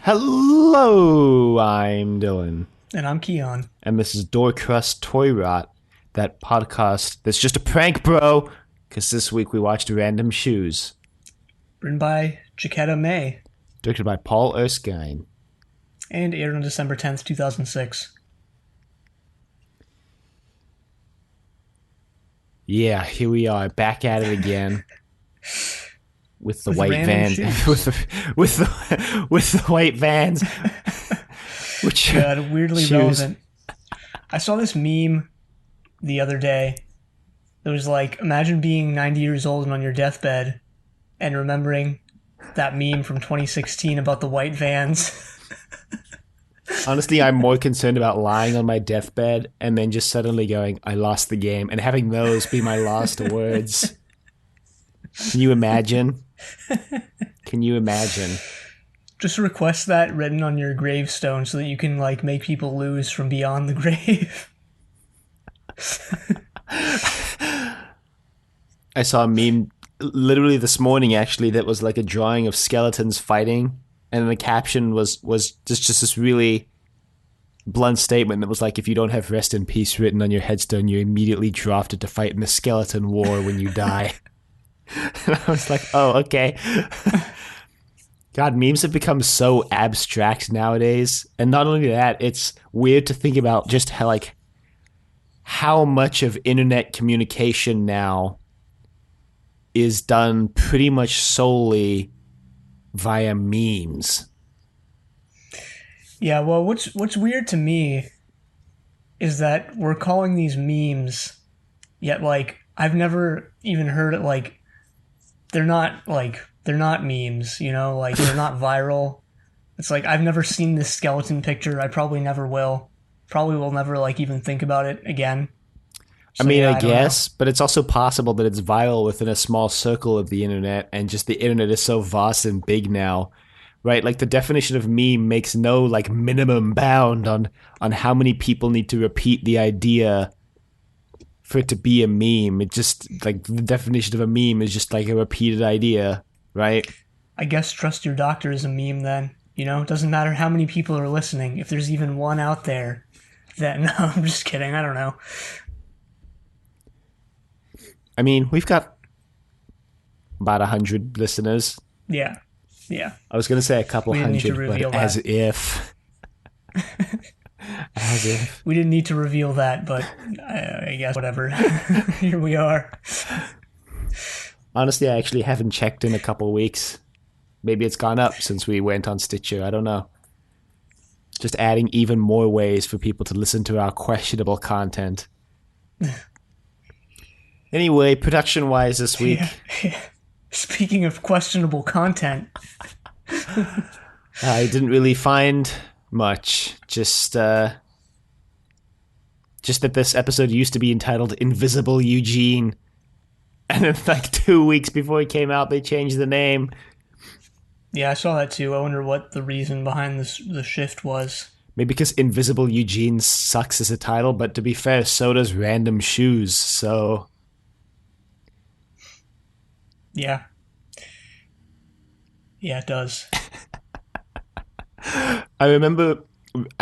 Hello, I'm Dylan. And I'm Keon. And this is Door Crust Toy Rot, that podcast that's just a prank, bro. Because this week we watched Random Shoes, Written by Jacquetta May. directed by Paul Erskine. And aired on December 10th, 2006. Yeah, here we are, back at it again. With the With white random vans. shoes. with the white vans. Which God, weirdly shoes. relevant. I saw this meme the other day. It was like, imagine being 90 years old and on your deathbed and remembering that meme from 2016 about the white vans. Honestly, I'm more concerned about lying on my deathbed and then just suddenly going, I lost the game, and having those be my last words. Can you imagine? Can you imagine? Just request that written on your gravestone so that you can like make people lose from beyond the grave. I saw a meme literally this morning, actually, that was like a drawing of skeletons fighting, and the caption was just this really blunt statement that was like, if you don't have rest in peace written on your headstone, you're immediately drafted to fight in the skeleton war when you die. And I was like, oh, okay. God, memes have become so abstract nowadays. And not only that, it's weird to think about just how much of internet communication now is done pretty much solely via memes. Yeah, well, what's weird to me is that we're calling these memes, yet like I've never even heard it. Like they're not memes, you know, like they're not viral. It's like I've never seen this skeleton picture. I probably never will. Probably will never like even think about it again. I So, mean, yeah, I don't know. guess, but it's also possible that it's viral within a small circle of the internet, and just the internet is so vast and big now, right? Like the definition of meme makes no like minimum bound on how many people need to repeat the idea for it to be a meme. It just like the definition of a meme is just like a repeated idea, right? I guess trust your doctor is a meme then. You know, it doesn't matter how many people are listening. If there's even one out there, then no, I'm just kidding. I don't know. I mean, we've got about 100 listeners. Yeah, yeah. I was going to say a couple We didn't need to hundred, reveal but that. as if. As if. We didn't need to reveal that, but I guess whatever. Here we are. Honestly, I actually haven't checked in a couple weeks. Maybe it's gone up since we went on Stitcher. I don't know. Just adding even more ways for people to listen to our questionable content. Anyway, production-wise this week, Yeah. Speaking of questionable content, I didn't really find much. Just that this episode used to be entitled Invisible Eugene. And then like 2 weeks before it came out, they changed the name. yeah, I saw that too. I wonder what the reason behind the shift was. Maybe because Invisible Eugene sucks as a title, but to be fair, so does Random Shoes, so... Yeah. Yeah, it does. I remember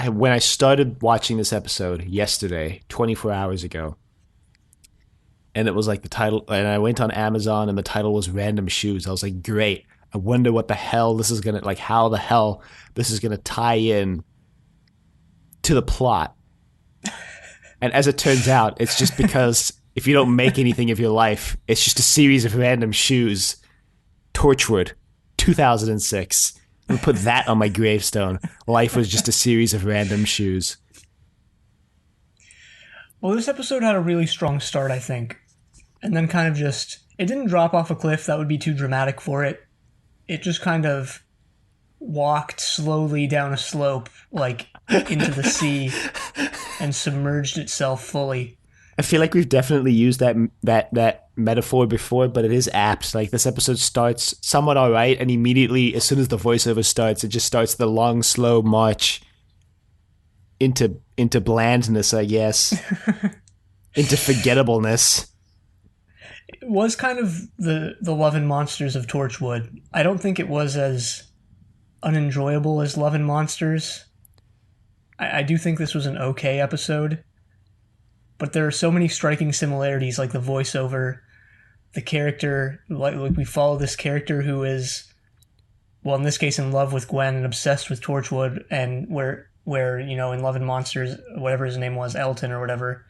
when I started watching this episode yesterday, 24 hours ago, and it was like the title, and I went on Amazon and the title was Random Shoes. I was like, great. I wonder what the hell this is going to, like, how the hell this is going to tie in to the plot. And as it turns out, it's just because if you don't make anything of your life, it's just a series of random shoes. Torchwood, 2006. I'm gonna put that on my gravestone. Life was just a series of random shoes. Well, this episode had a really strong start, I think. And then kind of just... It didn't drop off a cliff. That would be too dramatic for it. It just kind of walked slowly down a slope, like, into the sea and submerged itself fully. I feel like we've definitely used that metaphor before, but it is apt. Like this episode starts somewhat all right, and immediately, as soon as the voiceover starts, it just starts the long, slow march into blandness, I guess, into forgettableness. It was kind of the Love and Monsters of Torchwood. I don't think it was as unenjoyable as Love and Monsters. I do think this was an okay episode, but there are so many striking similarities, like the voiceover, the character, like we follow this character who is, well, in this case, in love with Gwen and obsessed with Torchwood, and where in Love and Monsters, whatever his name was, Elton or whatever,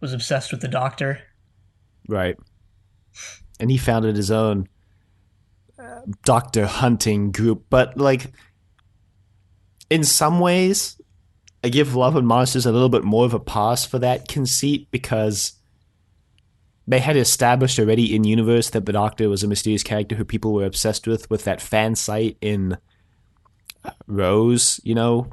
was obsessed with the Doctor. Right. And he founded his own doctor hunting group. But, like, in some ways, I give Love and Monsters a little bit more of a pass for that conceit, because they had established already in universe that the Doctor was a mysterious character who people were obsessed with that fan site in Rose,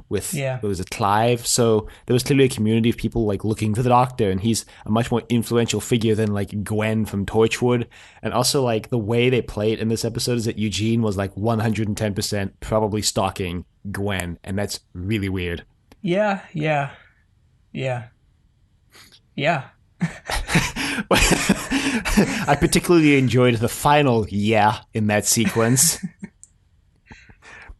with it was a Clive. So there was clearly a community of people like looking for the Doctor, and he's a much more influential figure than like Gwen from Torchwood. And also, like, the way they play it in this episode is that Eugene was like 110% probably stalking Gwen, and that's really weird. Yeah. I particularly enjoyed the final in that sequence.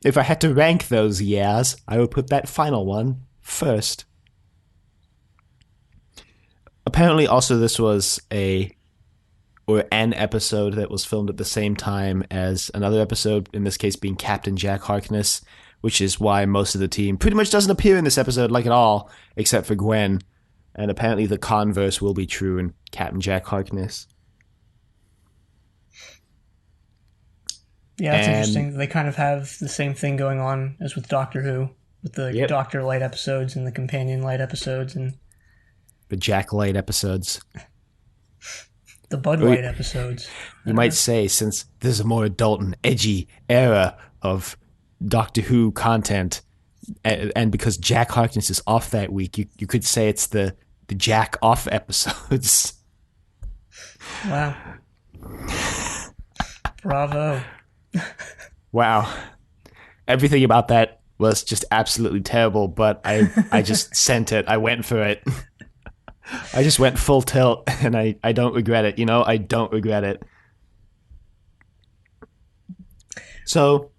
If I had to rank those I would put that final one first. Apparently, also, this was an episode that was filmed at the same time as another episode, in this case being Captain Jack Harkness, which is why most of the team pretty much doesn't appear in this episode, like, at all, except for Gwen. And apparently the converse will be true in Captain Jack Harkness. Yeah, that's interesting. They kind of have the same thing going on as with Doctor Who, with the Doctor Light episodes and the Companion Light episodes and the Jack Light episodes. The Bud Light episodes. You might say, since there's a more adult and edgy era of Doctor Who content, and because Jack Harkness is off that week, you could say it's the Jack off episodes. Wow. Bravo. Wow. Everything about that was just absolutely terrible, but I just sent it. I went for it. I just went full tilt, and I don't regret it. I don't regret it. So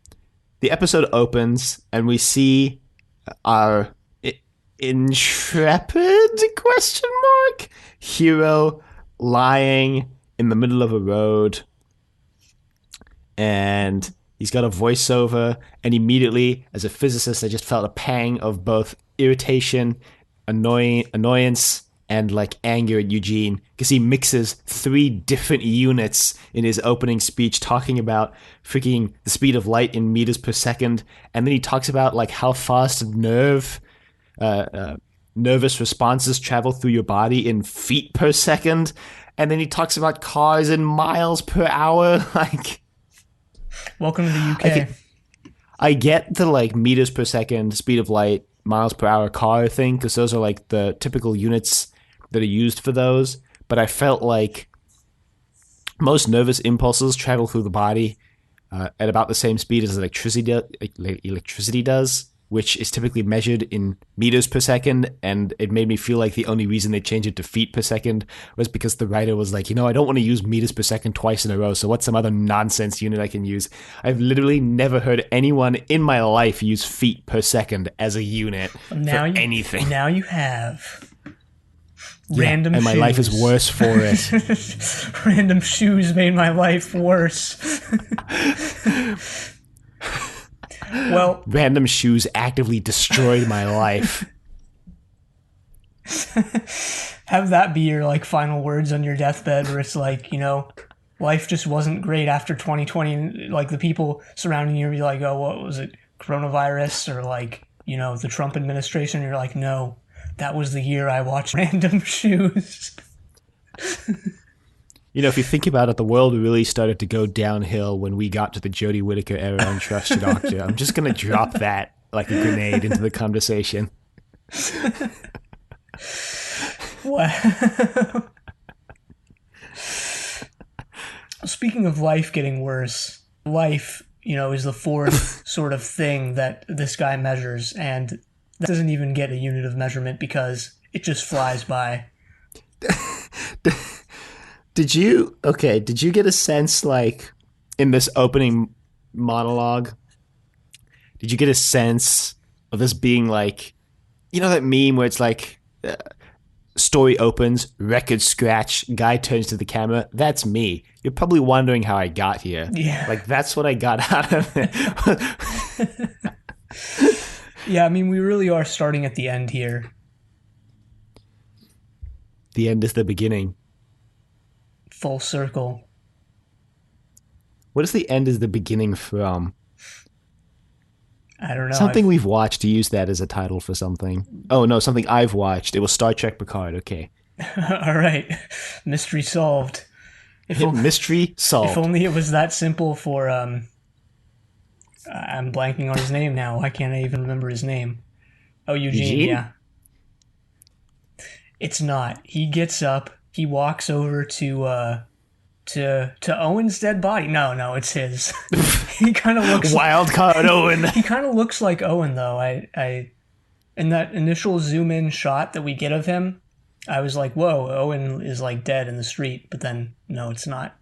the episode opens, and we see our intrepid hero lying in the middle of a road, and he's got a voiceover, and immediately, as a physicist, I just felt a pang of both irritation, annoyance, and like anger at Eugene, because he mixes 3 different units in his opening speech, talking about freaking the speed of light in meters per second, and then he talks about like how fast nervous responses travel through your body in feet per second, and then he talks about cars in miles per hour. Like, welcome to the UK. I get the like meters per second, speed of light, miles per hour car thing, because those are like the typical units that are used for those, but I felt like most nervous impulses travel through the body at about the same speed as electricity does, which is typically measured in meters per second, and it made me feel like the only reason they changed it to feet per second was because the writer was like, I don't want to use meters per second twice in a row, so what's some other nonsense unit I can use? I've literally never heard anyone in my life use feet per second as a unit for anything. Now you have. Random and my shoes. Life is worse for it. Random shoes made my life worse. Well, random shoes actively destroyed my life. Have that be your like final words on your deathbed, where it's like, life just wasn't great after 2020. Like the people surrounding you be like, oh, what was it, coronavirus, or like, the Trump administration? You're like, no. That was the year I watched Random Shoes. If you think about it, the world really started to go downhill when we got to the Jodie Whittaker era on Trust Your Doctor. I'm just going to drop that like a grenade into the conversation. Wow. Speaking of life getting worse, life, is the fourth sort of thing that this guy measures, and that doesn't even get a unit of measurement because it just flies by. Did you get a sense, like, in this opening monologue, Did you get a sense of this being like, you know, that meme where it's like, story opens, record scratch, guy turns to the camera. That's me. You're probably wondering how I got here. Yeah. Like, that's what I got out of it. Yeah, I mean, we really are starting at the end here. The end is the beginning. Full circle. What is the end is the beginning from? I don't know. Something we've watched to use that as a title for something. Oh, no, something I've watched. It was Star Trek Picard. Okay. All right. Mystery solved. Mystery solved. If only it was that simple for, I'm blanking on his name now. Why can't I even remember his name? Oh, Eugene? Yeah. It's not. He gets up. He walks over to Owen's dead body. No, it's his. He kind of looks wild card Owen. He kind of looks like Owen though. I in that initial zoom in shot that we get of him, I was like, "Whoa, Owen is like dead in the street." But then no, it's not.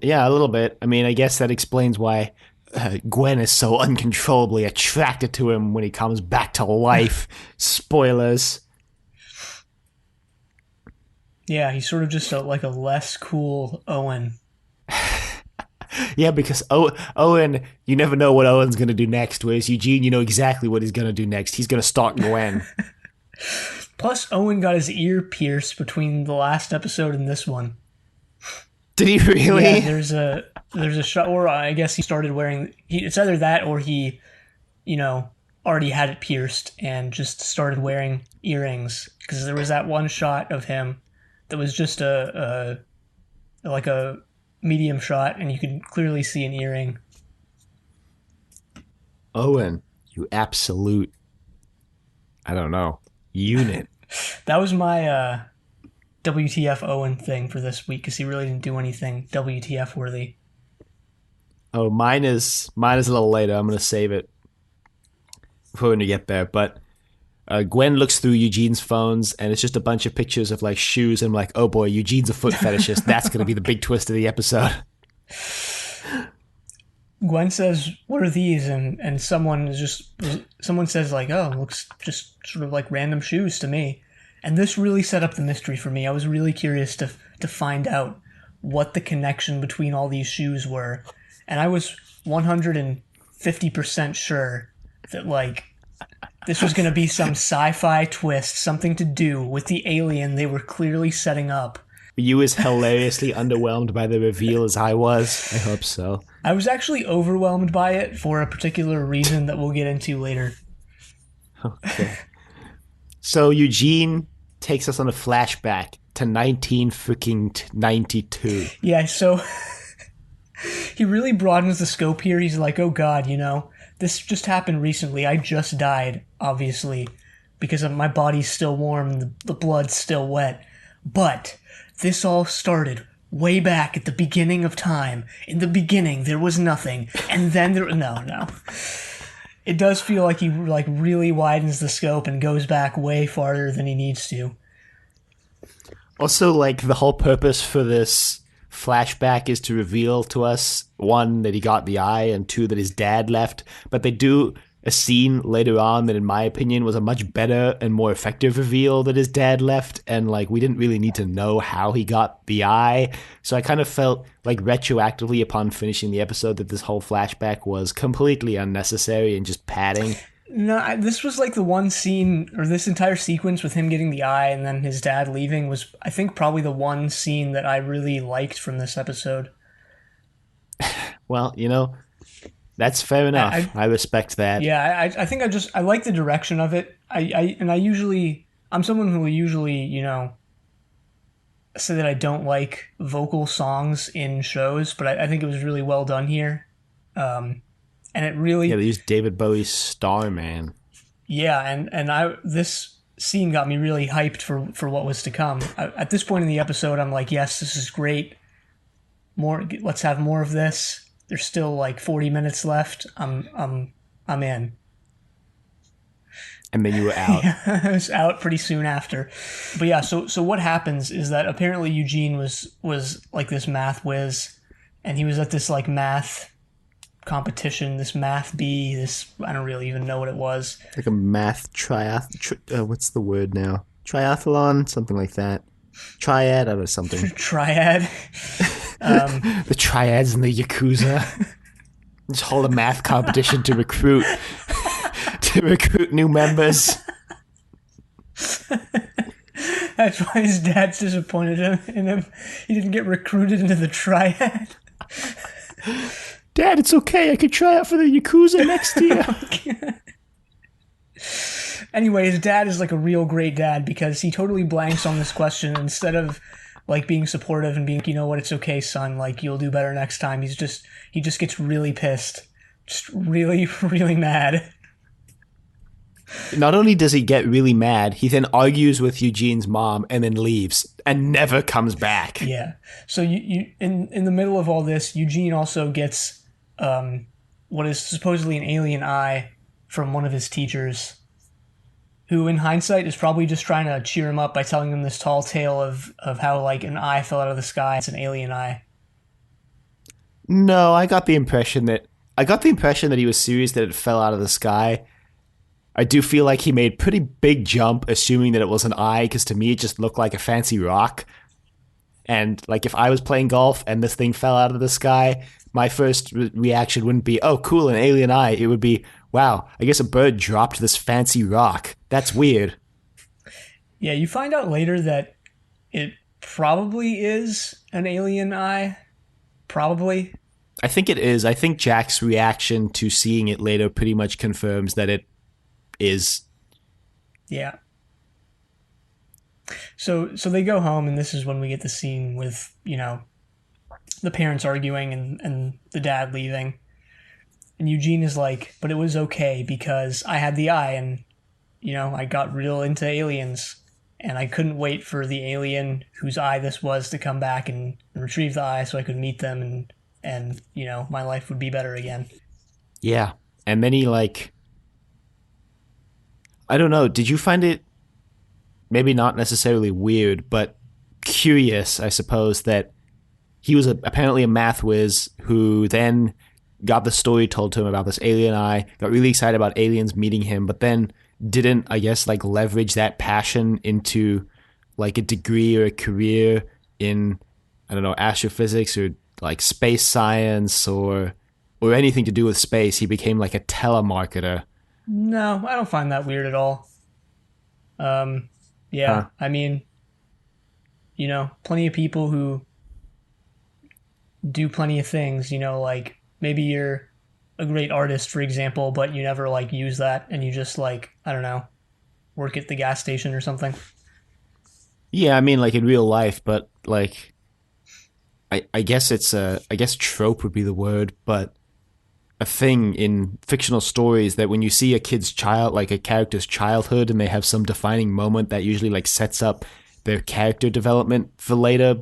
Yeah, a little bit. I mean, I guess that explains why Gwen is so uncontrollably attracted to him when he comes back to life. Spoilers. Yeah, he's sort of just like a less cool Owen. Yeah, because Owen, you never know what Owen's going to do next, whereas Eugene, you know exactly what he's going to do next. He's going to stalk Gwen. Plus, Owen got his ear pierced between the last episode and this one. Did he really? Yeah, there's a shot where I guess he started wearing... It's either that or he, already had it pierced and just started wearing earrings. Because there was that one shot of him that was just a medium shot, and you could clearly see an earring. Owen, you absolute, I don't know, unit. That was my WTF Owen thing for this week, because he really didn't do anything WTF worthy. Oh, mine is a little later. I'm going to save it for when we get there. But Gwen looks through Eugene's phones, and it's just a bunch of pictures of like shoes. And I'm like, oh boy, Eugene's a foot fetishist. That's going to be the big twist of the episode. Gwen says, "What are these?" And someone says like, "Oh, it looks just sort of like random shoes to me." And this really set up the mystery for me. I was really curious to find out what the connection between all these shoes were, and I was 150% sure that like this was going to be some sci-fi twist, something to do with the alien they were clearly setting up. Were you as hilariously underwhelmed by the reveal as I was? I hope so. I was actually overwhelmed by it for a particular reason that we'll get into later. Okay. So Eugene takes us on a flashback to 1992. Yeah, so he really broadens the scope here. He's like, oh God, this just happened recently. I just died, obviously, because my body's still warm and the blood's still wet. But this all started way back at the beginning of time. In the beginning, there was nothing. And then no. It does feel like he like really widens the scope and goes back way farther than he needs to. Also, like, the whole purpose for this flashback is to reveal to us, one, that he got the eye, and two, that his dad left. But they do a scene later on that, in my opinion, was a much better and more effective reveal that his dad left. And, like, we didn't really need to know how he got the eye. So I kind of felt, like, retroactively upon finishing the episode that this whole flashback was completely unnecessary and just padding. No, this was like the one scene, or this entire sequence with him getting the eye and then his dad leaving was, I think, probably the one scene that I really liked from this episode. Well, that's fair enough. I respect that. Yeah, I think I like the direction of it. I'm someone who will usually, say that I don't like vocal songs in shows, but I think it was really well done here. And it really... Yeah, they used David Bowie's Starman. Yeah, and this scene got me really hyped for what was to come. At this point in the episode, I'm like, yes, this is great. Let's have more of this. There's still like 40 minutes left. I'm in. And then you were out. Yeah, I was out pretty soon after. But yeah, so what happens is that apparently Eugene was like this math whiz, and he was at this like math competition, this math bee, this, I don't really even know what it was. Like a math what's the word now? Triathlon, something like that. Triad, I don't know, something. Triad. The triads in the Yakuza. Just hold a math competition to recruit new members. That's why his dad's disappointed in him. He didn't get recruited into the triad. Dad, it's okay. I could try out for the Yakuza next year. Anyway, his dad is like a real great dad because he totally blanks on this question. Instead of like being supportive and being, you know what, it's okay, son, like you'll do better next time. He just gets really pissed. Just really, really mad. Not only does he get really mad, he then argues with Eugene's mom and then leaves and never comes back. Yeah. So you in the middle of all this, Eugene also gets what is supposedly an alien eye from one of his teachers, who in hindsight is probably just trying to cheer him up by telling him this tall tale of how like an eye fell out of the sky. It's an alien eye. No, I got the impression that he was serious that it fell out of the sky. I do feel like he made pretty big jump assuming that it was an eye, because to me it just looked like a fancy rock. And like if I was playing golf and this thing fell out of the sky, my first reaction wouldn't be, oh cool, an alien eye. It would be, wow, I guess a bird dropped this fancy rock. That's weird. Yeah, you find out later that it probably is an alien eye. Probably. I think it is. I think Jack's reaction to seeing it later pretty much confirms that it is. Yeah. So they go home, and this is when we get the scene with, you know, the parents arguing and the dad leaving. And Eugene is like, but it was okay because I had the eye and, you know, I got real into aliens and I couldn't wait for the alien whose eye this was to come back and retrieve the eye so I could meet them and you know, my life would be better again. Yeah. And then he like, I don't know, did you find it maybe not necessarily weird, but curious, I suppose, that he was apparently a math whiz who then got the story told to him about this alien eye, got really excited about aliens meeting him, but then didn't, I guess, like leverage that passion into like a degree or a career in, I don't know, astrophysics or like space science or anything to do with space. He became like a telemarketer. No, I don't find that weird at all. Yeah, I mean, you know, plenty of people who do plenty of things, you know, like maybe you're a great artist, for example, but you never like use that and you just like, I don't know, work at the gas station or something. Yeah, I mean like in real life, but like I guess I guess trope would be the word, but a thing in fictional stories that when you see a kid's child, like a character's childhood, and they have some defining moment that usually like sets up their character development for later,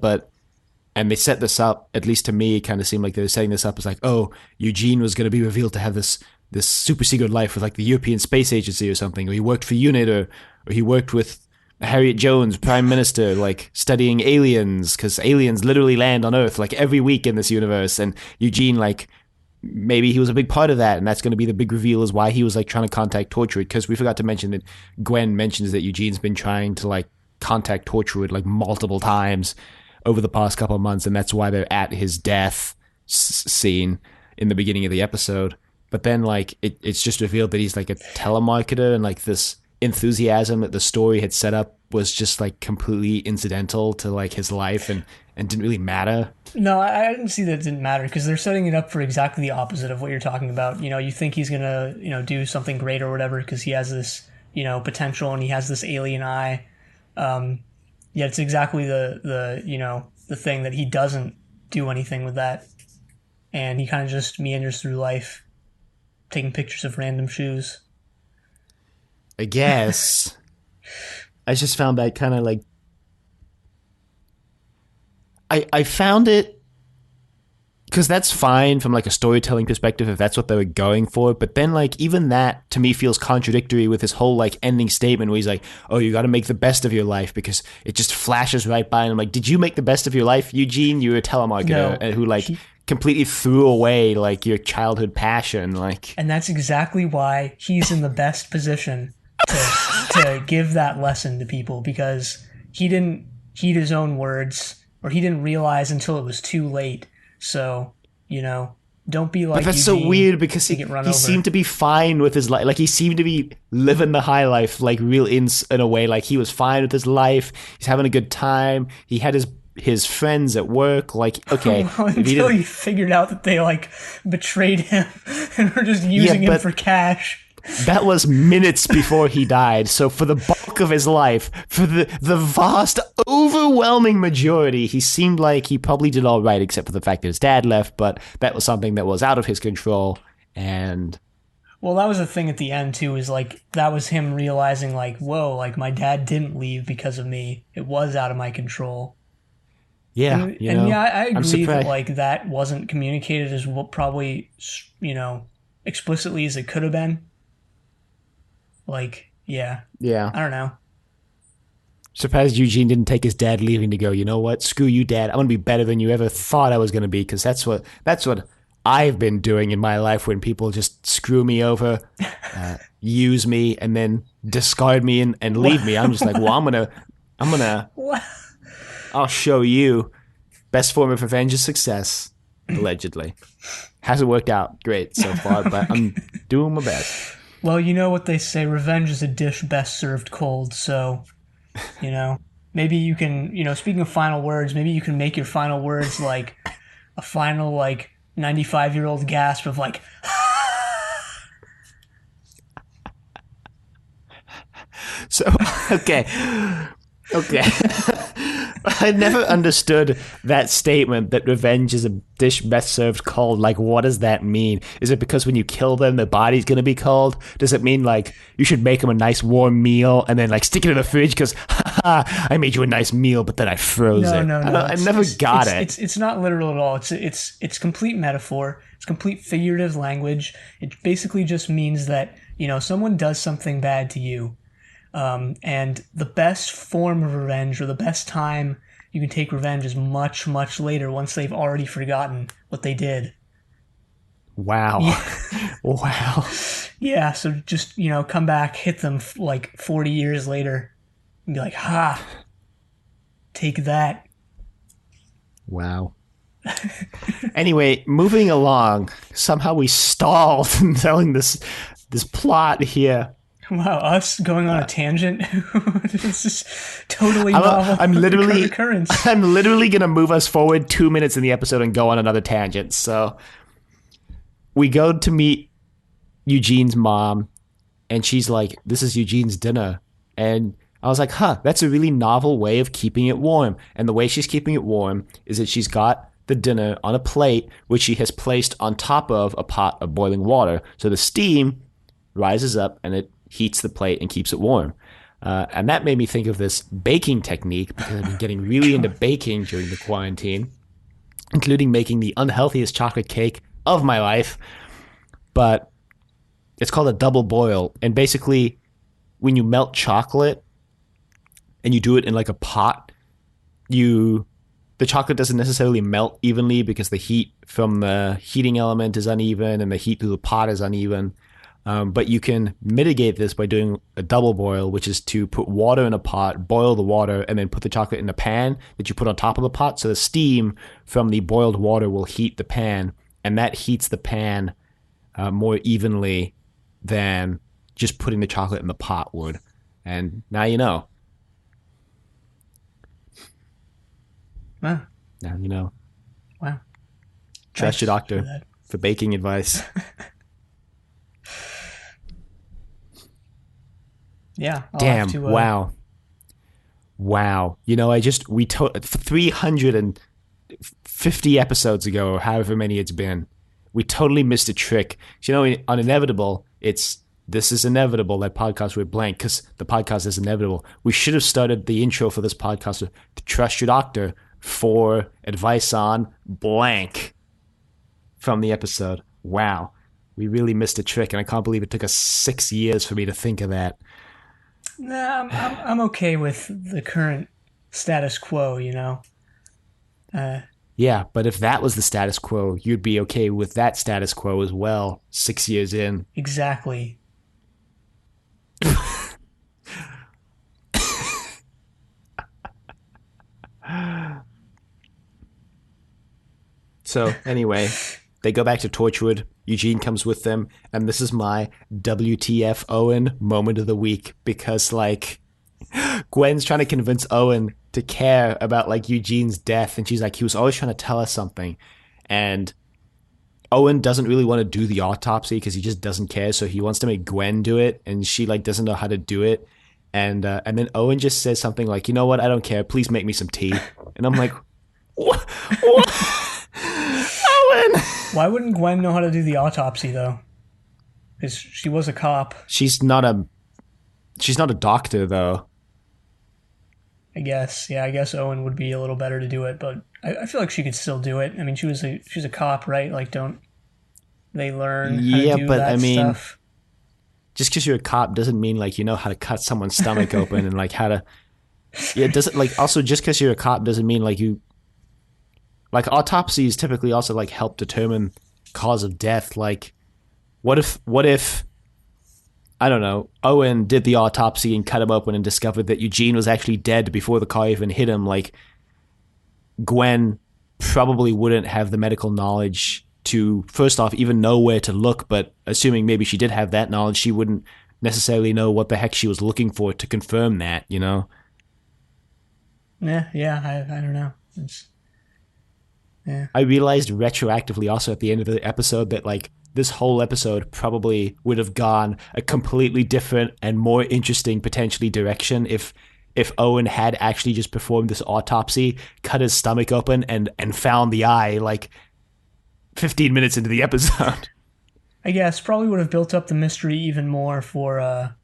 and they set this up, at least to me, it kind of seemed like they were setting this up as like, oh, Eugene was going to be revealed to have this super secret life with like the European Space Agency or something, or he worked for UNIT, or he worked with Harriet Jones, Prime Minister, like studying aliens, because aliens literally land on Earth like every week in this universe, and Eugene, like, maybe he was a big part of that, and that's going to be the big reveal is why he was like trying to contact Torchwood, because we forgot to mention that Gwen mentions that Eugene's been trying to like contact Torchwood like multiple times over the past couple of months, and that's why they're at his death scene in the beginning of the episode. But then like it's just revealed that he's like a telemarketer, and like this enthusiasm that the story had set up was just like completely incidental to like his life and didn't really matter. No, I didn't see that it didn't matter because they're setting it up for exactly the opposite of what you're talking about. You know, you think he's gonna, you know, do something great or whatever because he has this, you know, potential and he has this alien eye. Yeah, it's exactly the you know, the thing that he doesn't do anything with that, and he kind of just meanders through life, taking pictures of random shoes. I guess. I just found that kind of like, I found it, because that's fine from like a storytelling perspective if that's what they were going for, but then like even that to me feels contradictory with his whole like ending statement where he's like, oh, you got to make the best of your life, because it just flashes right by, and I'm like, did you make the best of your life, Eugene? You were a telemarketer who like completely threw away like your childhood passion. Like, And that's exactly why he's in the best position to give that lesson to people, because he didn't heed his own words, or he didn't realize until it was too late. So, don't be but like that's so Eugene weird because to get run he over. seemed to be fine with his life. Like, he seemed to be living the high life, like real in a way. Like, he was fine with his life. He's having a good time. He had his friends at work. Like, okay, Well, if he until didn't, he figured out that they like betrayed him and were just using him but for cash. that was minutes before he died. So for the bulk of his life, for the vast, overwhelming majority, he seemed like he probably did all right, except for the fact that his dad left. But that was something that was out of his control. And Well, that was the thing at the end too. Is like that was him realizing like, whoa, like my dad didn't leave because of me. It was out of my control. yeah, And yeah, I I'm agree that surprised. like that wasn't communicated as well, probably explicitly as it could have been. Like, yeah, Yeah. I don't know. Surprised Eugene didn't take his dad leaving to go, you know what? Screw you, Dad. I'm going to be better than you ever thought I was going to be, because that's what I've been doing in my life when people just screw me over, use me, and then discard me and leave me. I'm just like, well, What? I'll show you. Best form of revenge is success, allegedly. Hasn't worked out great so far, but I'm doing my best. Well, you know what they say: revenge is a dish best served cold. So, maybe you can, speaking of final words, maybe you can make your final words like a final, like, 95-year-old gasp of, like, So, okay. Okay. I never understood that statement that revenge is a dish best served cold. Like, what does that mean? Is it because when you kill them, the body's going to be cold? Does it mean, like, you should make them a nice warm meal and then, like, stick it in the fridge because, I made you a nice meal, but then I froze it? no. I never got it. It's not literal at all. It's complete metaphor. It's complete figurative language. It basically just means that, someone does something bad to you. And the best form of revenge, or the best time you can take revenge, is much, much later, once they've already forgotten what they did. Wow. Yeah. Wow. Yeah, so just, come back, hit them like 40 years later, and be like, ha, take that. Wow. Anyway, moving along. Somehow we stalled in telling this plot here. Wow, us going on a tangent. This is totally novel. I'm literally occurrence. I'm literally gonna move us forward 2 minutes in the episode and go on another tangent. So we go to meet Eugene's mom, and she's like, "This is Eugene's dinner," and I was like, "Huh, that's a really novel way of keeping it warm." And the way she's keeping it warm is that she's got the dinner on a plate, which she has placed on top of a pot of boiling water, so the steam rises up and it heats the plate and keeps it warm. And that made me think of this baking technique, because I've been getting really into baking during the quarantine, including making the unhealthiest chocolate cake of my life. But it's called a double boil. And basically, when you melt chocolate and you do it in like a pot, the chocolate doesn't necessarily melt evenly because the heat from the heating element is uneven and the heat through the pot is uneven. But you can mitigate this by doing a double boil, which is to put water in a pot, boil the water, and then put the chocolate in a pan that you put on top of the pot. So the steam from the boiled water will heat the pan, and that heats the pan more evenly than just putting the chocolate in the pot would. And now you know. Wow. Now you know. Wow. Trust your Thanks for doctor that. for baking advice. Yeah. Damn! Wow. We 350 episodes ago, or however many it's been, we totally missed a trick. On Inevitable, this is inevitable, that podcast went blank because the podcast is inevitable. We should have started the intro for this podcast with Trust Your Doctor for advice on blank from the episode. Wow. We really missed a trick, and I can't believe it took us 6 years for me to think of that. Nah, I'm okay with the current status quo. Yeah, Yeah, but if that was the status quo, you'd be okay with that status quo as well, 6 years in. Exactly. So, anyway, they go back to Torchwood. Eugene comes with them, and this is my WTF Owen moment of the week because, like, Gwen's trying to convince Owen to care about, like, Eugene's death, and she's like, he was always trying to tell us something. And Owen doesn't really want to do the autopsy because he just doesn't care, so he wants to make Gwen do it, and she, like, doesn't know how to do it. And then Owen just says something like, you know what, I don't care, please make me some tea. And I'm like, what? Owen! Why wouldn't Gwen know how to do the autopsy, though? Because she was a cop. She's not a doctor, though. I guess. Yeah, I guess Owen would be a little better to do it, but I feel like she could still do it. I mean, she's a cop, right? Like, don't they learn how to do that stuff? Just because you're a cop doesn't mean, like, you know how to cut someone's stomach open and, like, how to... Yeah, it doesn't, like, also, just because you're a cop doesn't mean, like, you... Like, autopsies typically also, like, help determine cause of death. Like, what if, I don't know, Owen did the autopsy and cut him open and discovered that Eugene was actually dead before the car even hit him? Like, Gwen probably wouldn't have the medical knowledge to, first off, even know where to look, but assuming maybe she did have that knowledge, she wouldn't necessarily know what the heck she was looking for to confirm that, you know? Yeah, I don't know. Yeah. I realized retroactively also at the end of the episode that, like, this whole episode probably would have gone a completely different and more interesting potentially direction if Owen had actually just performed this autopsy, cut his stomach open, and found the eye, like, 15 minutes into the episode. I guess probably would have built up the mystery even more for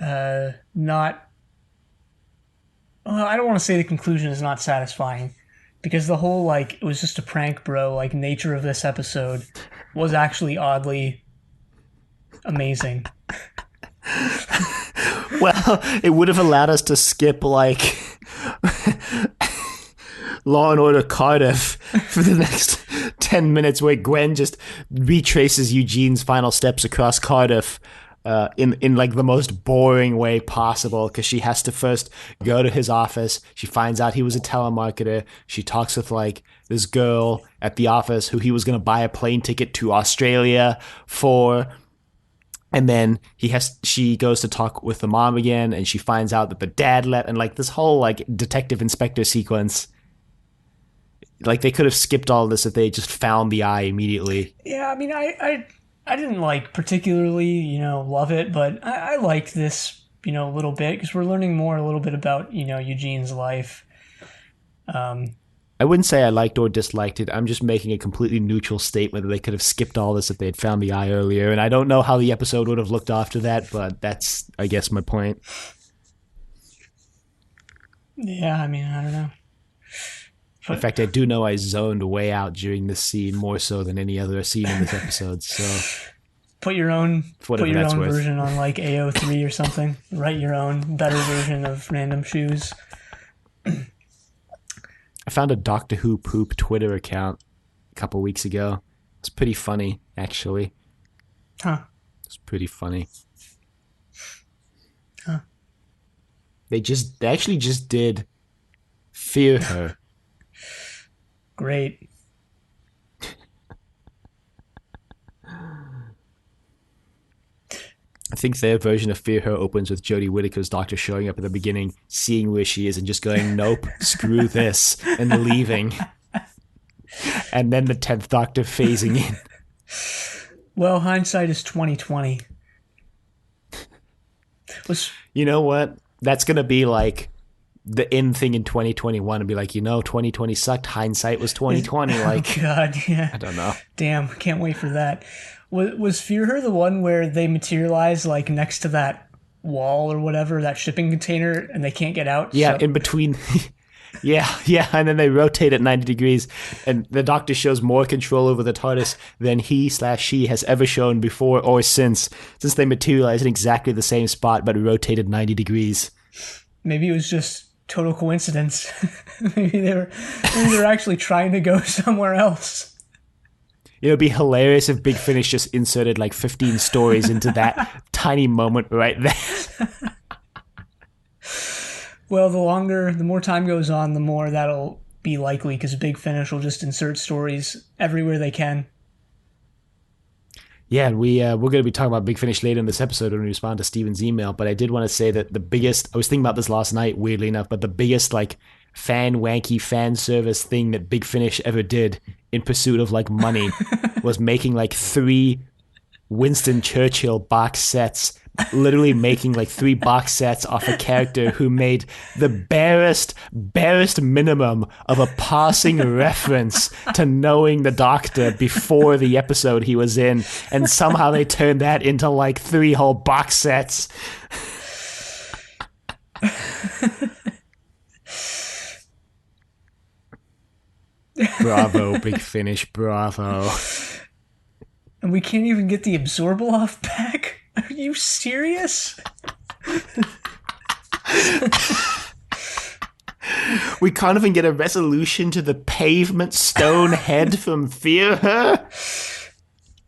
not... Well, I don't want to say the conclusion is not satisfying, because the whole, like, it was just a prank, bro, like, nature of this episode was actually oddly amazing. Well, it would have allowed us to skip, like, Law and Order Cardiff for the next 10 minutes where Gwen just retraces Eugene's final steps across Cardiff in like the most boring way possible, because she has to first go to his office. She finds out he was a telemarketer. She talks with, like, this girl at the office who he was going to buy a plane ticket to Australia for. And then she goes to talk with the mom again, and she finds out that the dad left, and, like, this whole, like, detective inspector sequence. Like, they could have skipped all this if they just found the eye immediately. Yeah, I mean, I didn't, like, particularly, you know, love it, but I liked this, you know, a little bit, because we're learning more a little bit about, you know, Eugene's life. I wouldn't say I liked or disliked it. I'm just making a completely neutral statement that they could have skipped all this if they had found the eye earlier, and I don't know how the episode would have looked after that, but that's, I guess, my point. Yeah, I mean, I don't know. In fact, I do know I zoned way out during this scene more so than any other scene in this episode. So put your own worth. version on, like, AO3 or something. Write your own better version of Random Shoes. I found a Doctor Who poop Twitter account a couple weeks ago. It's pretty funny, actually. Huh. It's pretty funny. Huh. They actually just did Fear Her. Great. I think their version of Fear Her opens with Jodie Whittaker's doctor showing up at the beginning, seeing where she is, and just going, nope, screw this, and leaving. And then the 10th Doctor phasing in. Well, hindsight is 20/20. You know what? That's going to be like the in thing in 2021 and be like, you know, 2020 sucked. Hindsight was 2020. Like, oh God, yeah. I don't know. Damn, can't wait for that. Was Fear Her the one where they materialize, like, next to that wall or whatever, that shipping container, and they can't get out? Yeah, in between. Yeah, and then they rotate at 90 degrees, and the Doctor shows more control over the TARDIS than he/she has ever shown before or since they materialized in exactly the same spot but rotated 90 degrees. Maybe it was just total coincidence. maybe they're actually trying to go somewhere else. It would be hilarious if Big Finish just inserted like 15 stories into that tiny moment right there. Well, the more time goes on, the more that'll be likely, because Big Finish will just insert stories everywhere they can. Yeah, and we're going to be talking about Big Finish later in this episode when we respond to Steven's email, but I did want to say that I was thinking about this last night, weirdly enough, but the biggest like wanky fan service thing that Big Finish ever did in pursuit of like money was making like 3 Winston Churchill box sets, literally making like 3 box sets off a character who made the barest minimum of a passing reference to knowing the Doctor before the episode he was in, and somehow they turned that into like 3 whole box sets. Bravo, Big Finish, bravo. And we can't even get the Absorbal off back? Are you serious? We can't even get a resolution to the pavement stone head from Fear Her?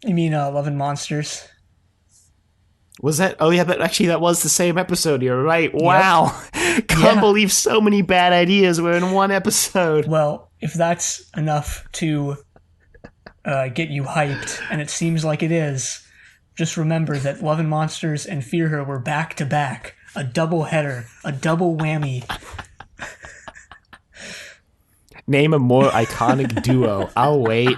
You mean Love and Monsters? Was that? Oh yeah, but actually that was the same episode. You're right. Wow. Yep. Can't believe so many bad ideas were in one episode. Well, if that's enough to get you hyped, and it seems like it is, just remember that Love and Monsters and Fear Her were back to back. A double header. A double whammy. Name a more iconic duo. I'll wait.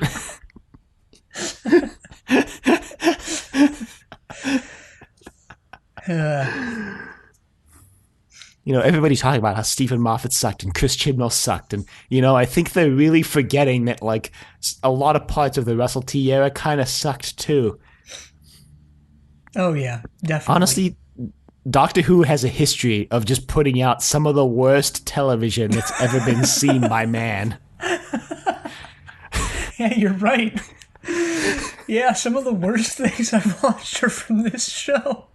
You know, everybody's talking about how Stephen Moffat sucked and Chris Chibnall sucked. And, you know, I think they're really forgetting that, like, a lot of parts of the Russell T era kind of sucked, too. Oh, yeah, definitely. Honestly, Doctor Who has a history of just putting out some of the worst television that's ever been seen by man. Yeah, you're right. Yeah, some of the worst things I've watched are from this show.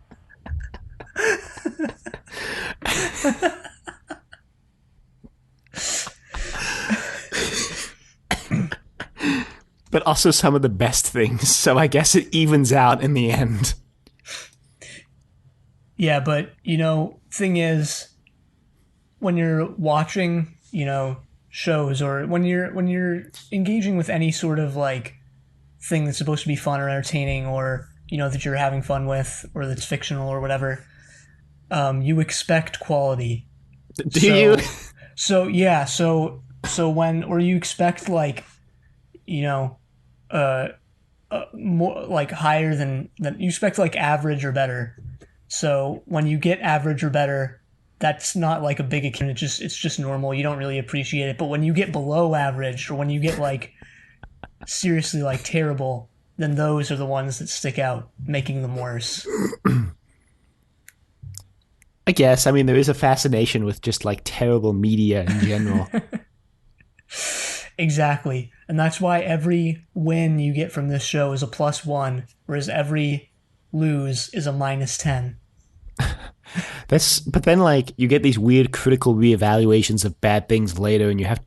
But also some of the best things, so I guess it evens out in the end. Yeah, but, you know, thing is, when you're watching, you know, shows, or when you're engaging with any sort of, like, thing that's supposed to be fun or entertaining, or, you know, that you're having fun with, or that's fictional or whatever, you expect quality. Do you? So yeah, so when, or you expect, like, you know, more like higher than you expect, like average or better. So when you get average or better, that's not like a big account. It's just normal. You don't really appreciate it. But when you get below average, or when you get like seriously like terrible, then those are the ones that stick out, making them worse. I guess. I mean, there is a fascination with just like terrible media in general. Exactly. And that's why every win you get from this show is a +1, whereas every lose is a -10. But then like you get these weird critical reevaluations of bad things later, and or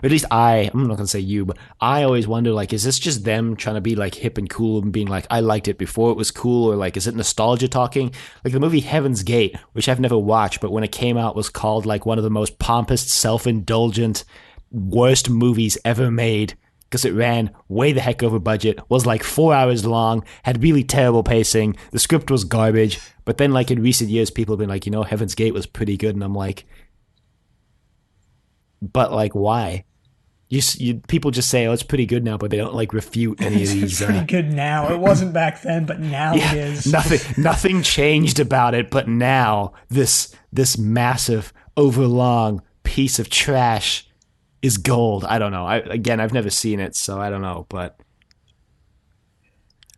at least I'm not gonna say you, but I always wonder, like, is this just them trying to be like hip and cool and being like, I liked it before it was cool, or like is it nostalgia talking? Like the movie Heaven's Gate, which I've never watched, but when it came out was called like one of the most pompous, self-indulgent, worst movies ever made, because it ran way the heck over budget, was like 4 hours long, had really terrible pacing, the script was garbage. But then like in recent years, people have been like, you know, Heaven's Gate was pretty good, and I'm like, but like why? People just say, oh, it's pretty good now, but they don't like refute any of these. It's pretty good now. It wasn't back then, but now it is. Nothing changed about it, but now this massive, overlong piece of trash is gold. I don't know. I've never seen it, so I don't know, but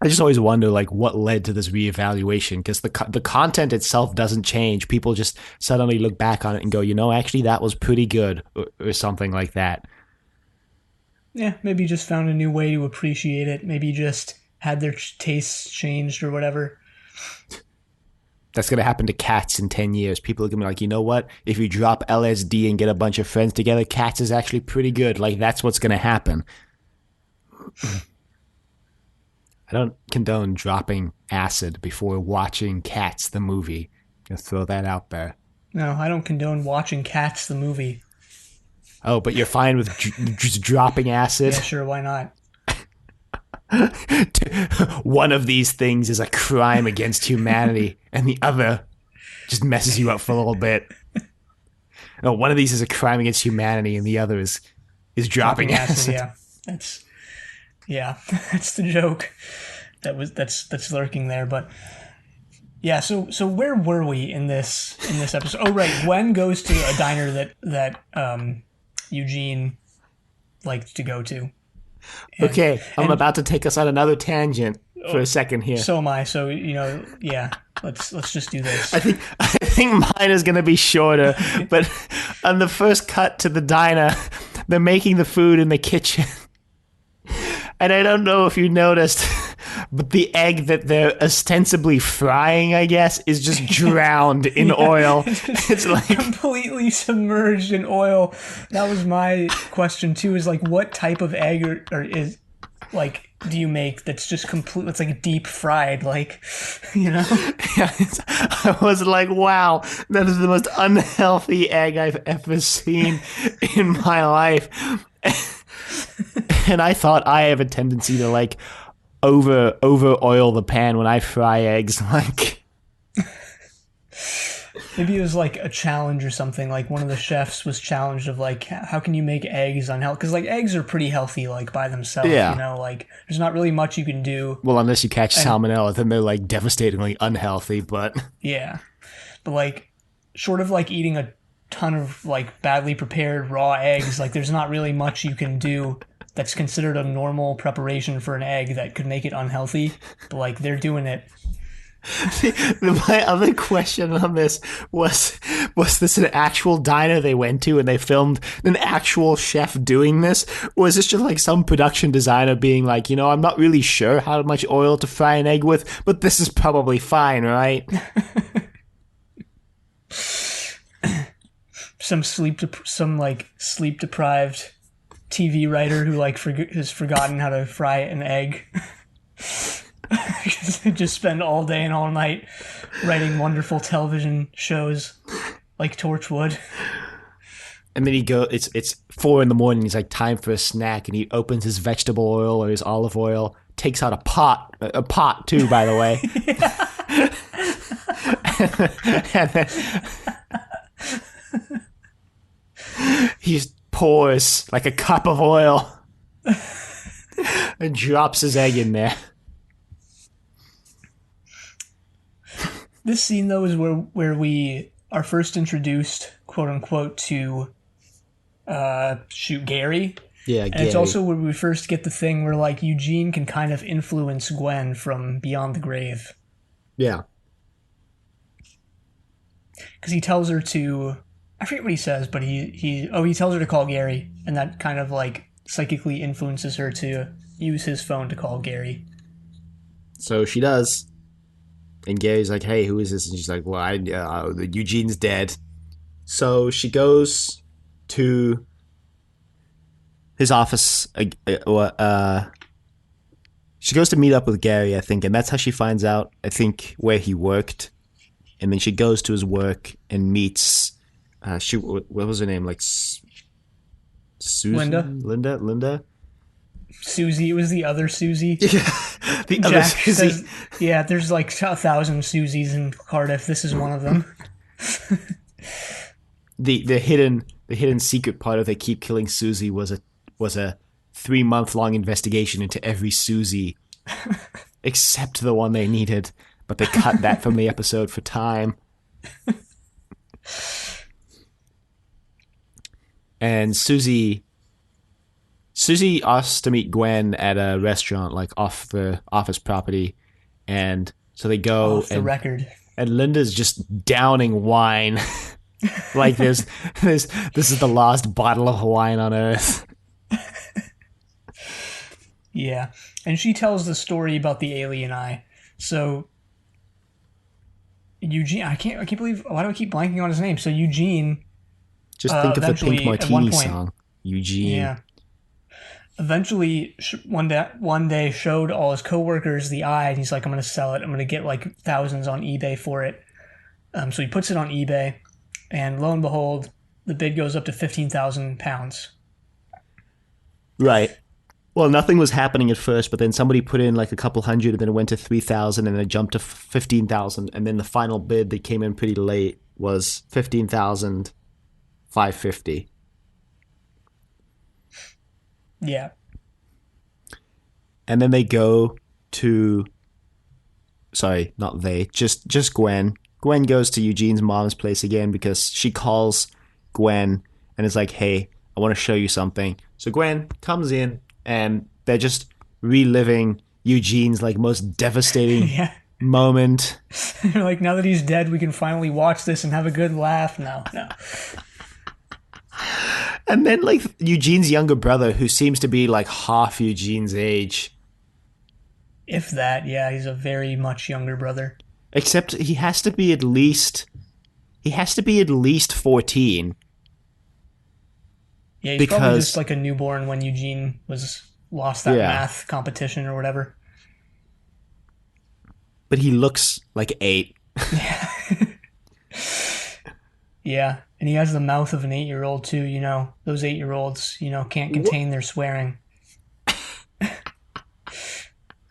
I just always wonder like what led to this reevaluation, because the content itself doesn't change. People just suddenly look back on it and go, you know, actually that was pretty good, or something like that. Yeah, maybe just found a new way to appreciate it. Maybe just had their tastes changed or whatever. that's going to happen to cats in 10 years. People are going to be like, you know what? If you drop LSD and get a bunch of friends together, Cats is actually pretty good. Like, that's what's going to happen. I don't condone dropping acid before watching Cats, the movie. Just throw that out there. No, I don't condone watching Cats, the movie. Oh, but you're fine with just dropping acid? Yeah, sure, why not? One of these things is a crime against humanity, and the other just messes you up for a little bit. No, one of these is a crime against humanity, and the other is dropping acid. Yeah, that's the joke that's lurking there. But yeah, so where were we in this episode? Oh, right, Gwen goes to a diner that Eugene liked to go to. Okay, I'm about to take us on another tangent for a second here. So am I. So, yeah, let's just do this. I think mine is going to be shorter, but on the first cut to the diner, they're making the food in the kitchen. And I don't know if you noticed, but the egg that they're ostensibly frying, I guess, is just drowned in oil. It's like completely submerged in oil. That was my question too. Is like, what type of egg or is like do you make that's just complete? It's like deep fried, like Yeah, I was like, wow, that is the most unhealthy egg I've ever seen in my life. And I thought I have a tendency to like over oil the pan when I fry eggs. Like, maybe it was like a challenge or something. Like one of the chefs was challenged of like, how can you make eggs unhealthy? Because like eggs are pretty healthy, like by themselves. Yeah. Like there's not really much you can do. Well, unless you catch salmonella, then they're like devastatingly unhealthy. But yeah, but like short of like eating a ton of like badly prepared raw eggs, like there's not really much you can do that's considered a normal preparation for an egg that could make it unhealthy, but like they're doing it. My other question on this was this an actual diner they went to and they filmed an actual chef doing this? Or is this just like some production designer being like, I'm not really sure how much oil to fry an egg with, but this is probably fine, right? some sleep deprived TV writer who like has forgotten how to fry an egg. Because they just spend all day and all night writing wonderful television shows like Torchwood. And then it's 4 a.m. He's like, time for a snack, and he opens his vegetable oil or his olive oil, takes out a pot too, by the way. And then he just pours like a cup of oil and drops his egg in there. This scene, though, is where we are first introduced, quote unquote, to shoot Gary. Yeah, and Gary. It's also where we first get the thing where like Eugene can kind of influence Gwen from beyond the grave. Yeah. Because he tells her to, I forget what he says, but he tells her to call Gary, and that kind of like psychically influences her to use his phone to call Gary. So she does. And Gary's like, hey, who is this? And she's like, well, Eugene's dead. So she goes to his office. She goes to meet up with Gary, I think. And that's how she finds out, I think, where he worked. And then she goes to his work and meets, what was her name? Like, Susan? Linda? Susie. It was the other Susie. The other Susie. Says, yeah, there's like 1,000 Susies in Cardiff. This is one of them. the hidden secret part of They Keep Killing Susie was a 3-month-long investigation into every Susie except the one they needed, but they cut that from the episode for time. And Susie asks to meet Gwen at a restaurant, like off the office property, and so they go. Off the record. And Linda's just downing wine, like this is the last bottle of wine on earth. Yeah, and she tells the story about the alien eye. So Eugene. I can't believe. Why do I keep blanking on his name? So Eugene. Just think of the Pink Eventually, at one Martini point, song, Eugene. yeah. Eventually, one day showed all his coworkers the eye, and he's like, "I'm gonna sell it. I'm gonna get like thousands on eBay for it." So he puts it on eBay, and lo and behold, the bid goes up to £15,000. Right. Well, nothing was happening at first, but then somebody put in like a couple hundred, and then it went to 3,000, and then it jumped to 15,000, and then the final bid that came in pretty late was 15,550. Yeah, And then they go to, sorry, not they, just Gwen. Gwen goes to Eugene's mom's place again because she calls Gwen and is like, "Hey, I want to show you something." So Gwen comes in and they're just reliving Eugene's like most devastating yeah. moment. Like now that he's dead, we can finally watch this and have a good laugh. No, no. And then like Eugene's younger brother, who seems to be like half Eugene's age, If that, yeah, he's a very much younger brother. except he has to be at least 14. Yeah, he's probably Because just like a newborn when Eugene was lost that Yeah. math competition or whatever. but he looks like 8. Yeah, and he has the mouth of an 8-year-old too. Those 8-year-olds, can't contain their swearing.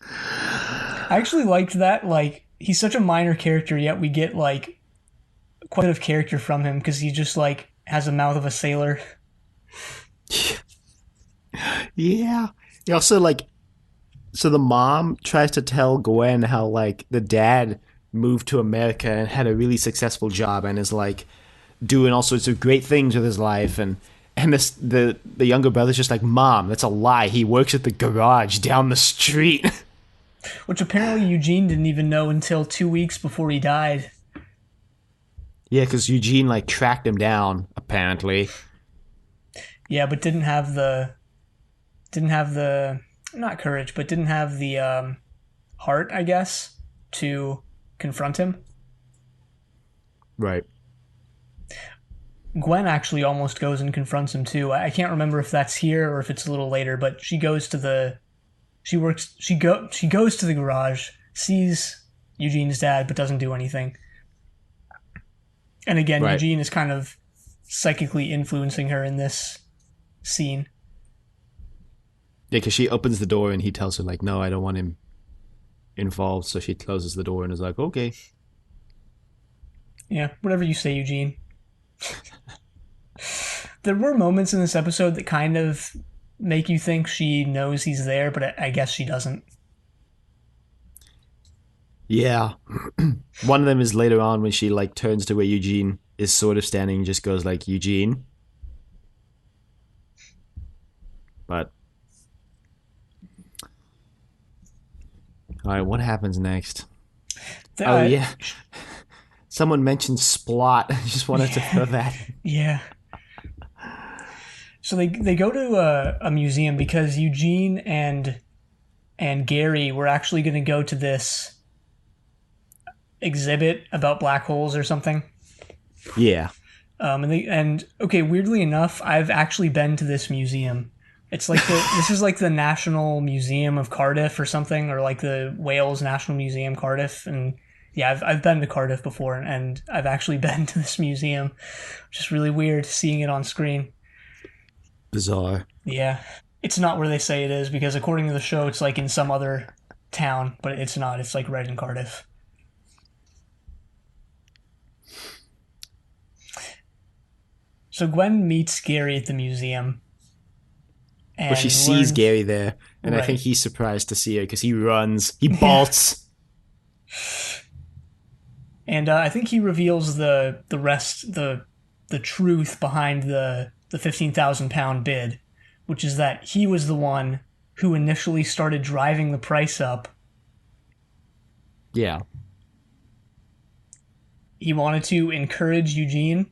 I actually liked that. Like, he's such a minor character, yet we get like quite a bit of character from him because he just like has the mouth of a sailor. Yeah. He also like, so the mom tries to tell Gwen how like the dad moved to America and had a really successful job and is like doing all sorts of great things with his life, and the younger brother's just like, "Mom, that's a lie. He works at the garage down the street." Which apparently Eugene didn't even know until 2 weeks before he died. Yeah, because Eugene like tracked him down apparently. Yeah, but didn't have the not courage, but didn't have the heart, I guess, to confront him. Right. Gwen actually almost goes and confronts him too. I can't remember if that's here or if it's a little later, but she goes to the she goes to the garage, sees Eugene's dad, but doesn't do anything. And again, Right. Eugene is kind of psychically influencing her in this scene. Yeah, because she opens the door and he tells her like, "No, I don't want him involved." So she closes the door and is like, "Okay." Yeah, whatever you say, Eugene. There were moments in this episode that kind of make you think she knows he's there, but I guess she doesn't. Yeah. One of them is later on when she like turns to where Eugene is sort of standing and just goes like, "Eugene." But all right, what happens next? Oh yeah. Someone mentioned Splot. I just wanted to throw that. Yeah. So they go to a museum because Eugene and Gary were actually going to go to this exhibit about black holes or something. Yeah. And okay, weirdly enough, I've actually been to this museum. It's like this is like the National Museum of Cardiff or something, or like the Wales National Museum, Cardiff. And yeah, I've been to Cardiff before, and I've actually been to this museum, which is really weird seeing it on screen. Bizarre. Yeah, it's not where they say it is because according to the show, it's like in some other town, but it's not. It's like right in Cardiff. So Gwen meets Gary at the museum. And Well, she sees Gary there, and I Right. think he's surprised to see her because he runs. He bolts. And I think he reveals the rest, the truth behind the £15,000 bid, which is that he was the one who initially started driving the price up. Yeah. He wanted to encourage Eugene,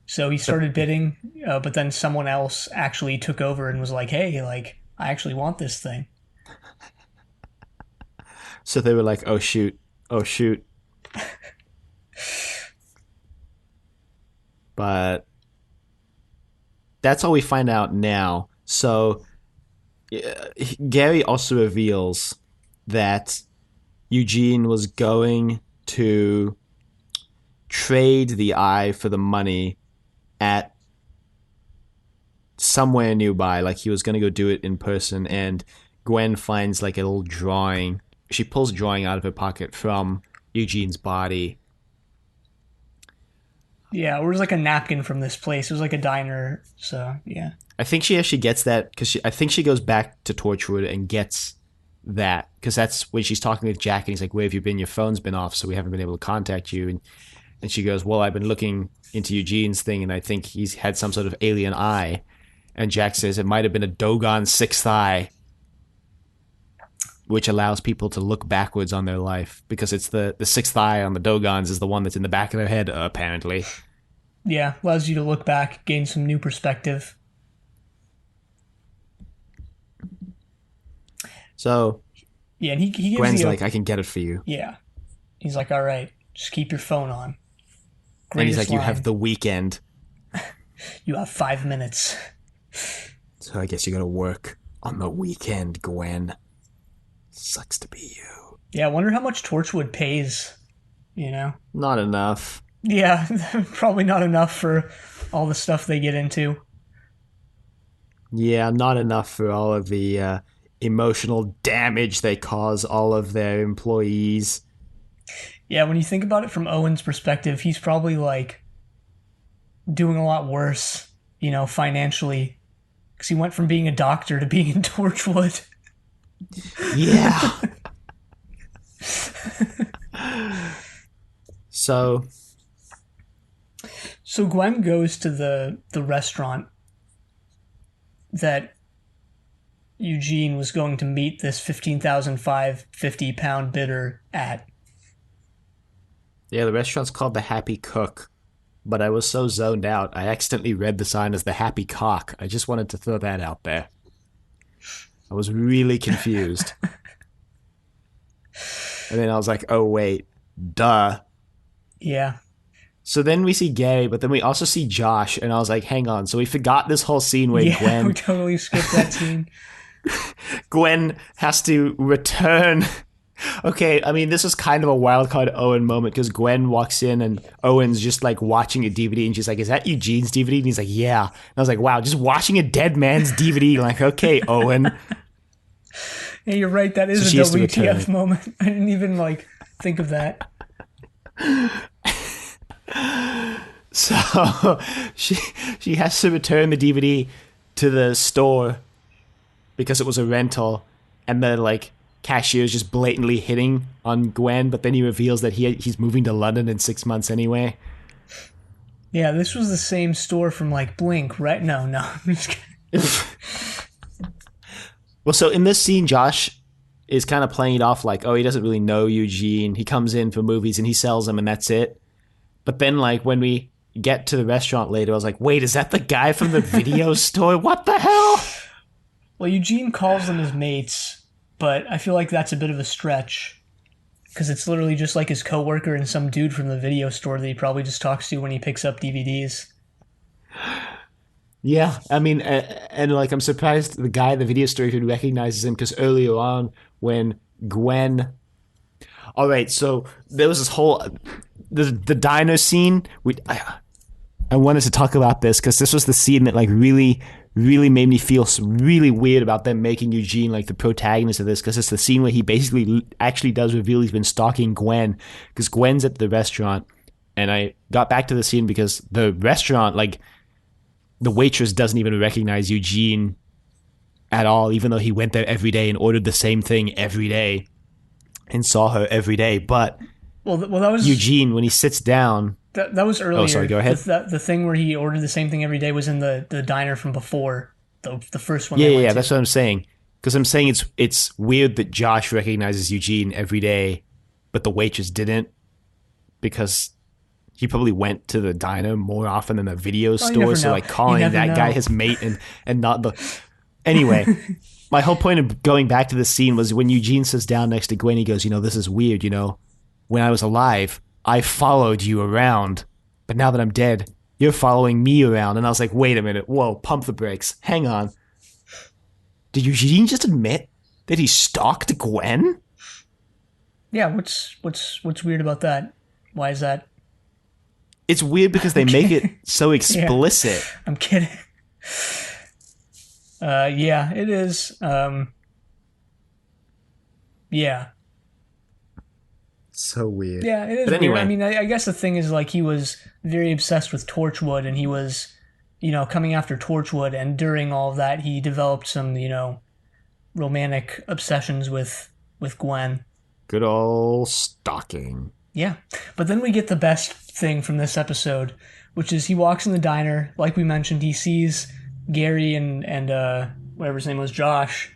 so he started bidding, but then someone else actually took over and was like, "Hey, like, I actually want this thing." So they were like, "Oh shoot. Oh shoot." But that's all we find out now. So Gary also reveals that Eugene was going to trade the eye for the money at somewhere nearby. Like he was going to go do it in person. And Gwen finds like a little drawing. She pulls a drawing out of her pocket from Eugene's body. Yeah, it was like a napkin from this place. It was like a diner. So, yeah. I think she actually gets that because I think she goes back to Torchwood and gets that because that's when she's talking with Jack and he's like, where have you been? Your phone's been off, so we haven't been able to contact you. And she goes, well, I've been looking into Eugene's thing and I think he's had some sort of alien eye. And Jack says it might have been a Dogon sixth eye, which allows people to look backwards on their life because it's the sixth eye on the Dogons is the one that's in the back of their head, apparently. Yeah, allows you to look back, gain some new perspective. So, yeah, and he gives Gwen's like, I can get it for you. Yeah. He's like, all right, just keep your phone on. Greatest and he's like, line. You have the weekend. You have 5 minutes. So I guess you gotta work on the weekend, Gwen. Sucks to be you. Yeah, I wonder how much Torchwood pays, you know? Not enough. Yeah, probably not enough for all the stuff they get into. Yeah, not enough for all of the emotional damage they cause all of their employees. Yeah, when you think about it from Owen's perspective, he's probably like doing a lot worse, you know, financially. Because he went from being a doctor to being in Torchwood. Yeah. So Gwen goes to the restaurant that Eugene was going to meet this 15,550-pound bidder at. Yeah, the restaurant's called The Happy Cook, but I was so zoned out, I accidentally read the sign as The Happy Cock. I just wanted to throw that out there. I was really confused. And then I was like, oh, wait, duh. Yeah. So then we see Gary, but then we also see Josh, and I was like, hang on. So we forgot this whole scene where Gwen... we totally skipped that scene. Gwen has to return... Okay, I mean, this was kind of a wildcard Owen moment, because Gwen walks in, and Owen's just, like, watching a DVD, and she's like, is that Eugene's DVD? And he's like, yeah. And I was like, wow, just watching a dead man's DVD. Like, okay, Owen. Yeah, you're right. That is a WTF moment. I didn't even, like, think of that. So she has to return the DVD to the store because it was a rental, and the like cashier is just blatantly hitting on Gwen, but then he reveals that he's moving to London in 6 months anyway. Yeah, this was the same store from like Blink, right? No, I'm just kidding. Well, so in this scene, Josh is kind of playing it off like, oh, he doesn't really know Eugene. He comes in for movies and he sells them and that's it. But then, like, when we get to the restaurant later, I was like, wait, is that the guy from the video store? What the hell? Well, Eugene calls them his mates, but I feel like that's a bit of a stretch. Because it's literally just like his coworker and some dude from the video store that he probably just talks to when he picks up DVDs. Yeah, I mean, and like, I'm surprised the guy at the video store even recognizes him, because earlier on when Gwen... All right, so there was this whole... The diner scene, I wanted to talk about this because this was the scene that like really, really made me feel really weird about them making Eugene like the protagonist of this, because it's the scene where he basically actually does reveal he's been stalking Gwen, because Gwen's at the restaurant, and I got back to the scene because the restaurant, like the waitress doesn't even recognize Eugene at all, even though he went there every day and ordered the same thing every day and saw her every day, but... Well, that was Eugene when he sits down. That was earlier. Oh, sorry. Go ahead. The thing where he ordered the same thing every day was in the diner from before, the first one. Yeah. That's what I'm saying. Because I'm saying it's weird that Josh recognizes Eugene every day, but the waitress didn't, because he probably went to the diner more often than the video store. So like calling that guy his mate and not the. Anyway, my whole point of going back to the scene was when Eugene sits down next to Gwen. He goes, this is weird. When I was alive, I followed you around, but now that I'm dead, you're following me around. And I was like, wait a minute. Whoa, pump the brakes. Hang on. Did Eugene just admit that he stalked Gwen? Yeah, what's weird about that? Why is that? It's weird because they make it so explicit. Yeah, I'm kidding. Yeah, it is. Yeah. So weird. Yeah, it is But weird. anyway. I mean, I guess the thing is, like, he was very obsessed with Torchwood, and he was, coming after Torchwood, and during all of that, he developed some, romantic obsessions with Gwen. Good old stalking. Yeah. But then we get the best thing from this episode, which is he walks in the diner. Like we mentioned, he sees Gary and whatever his name was, Josh.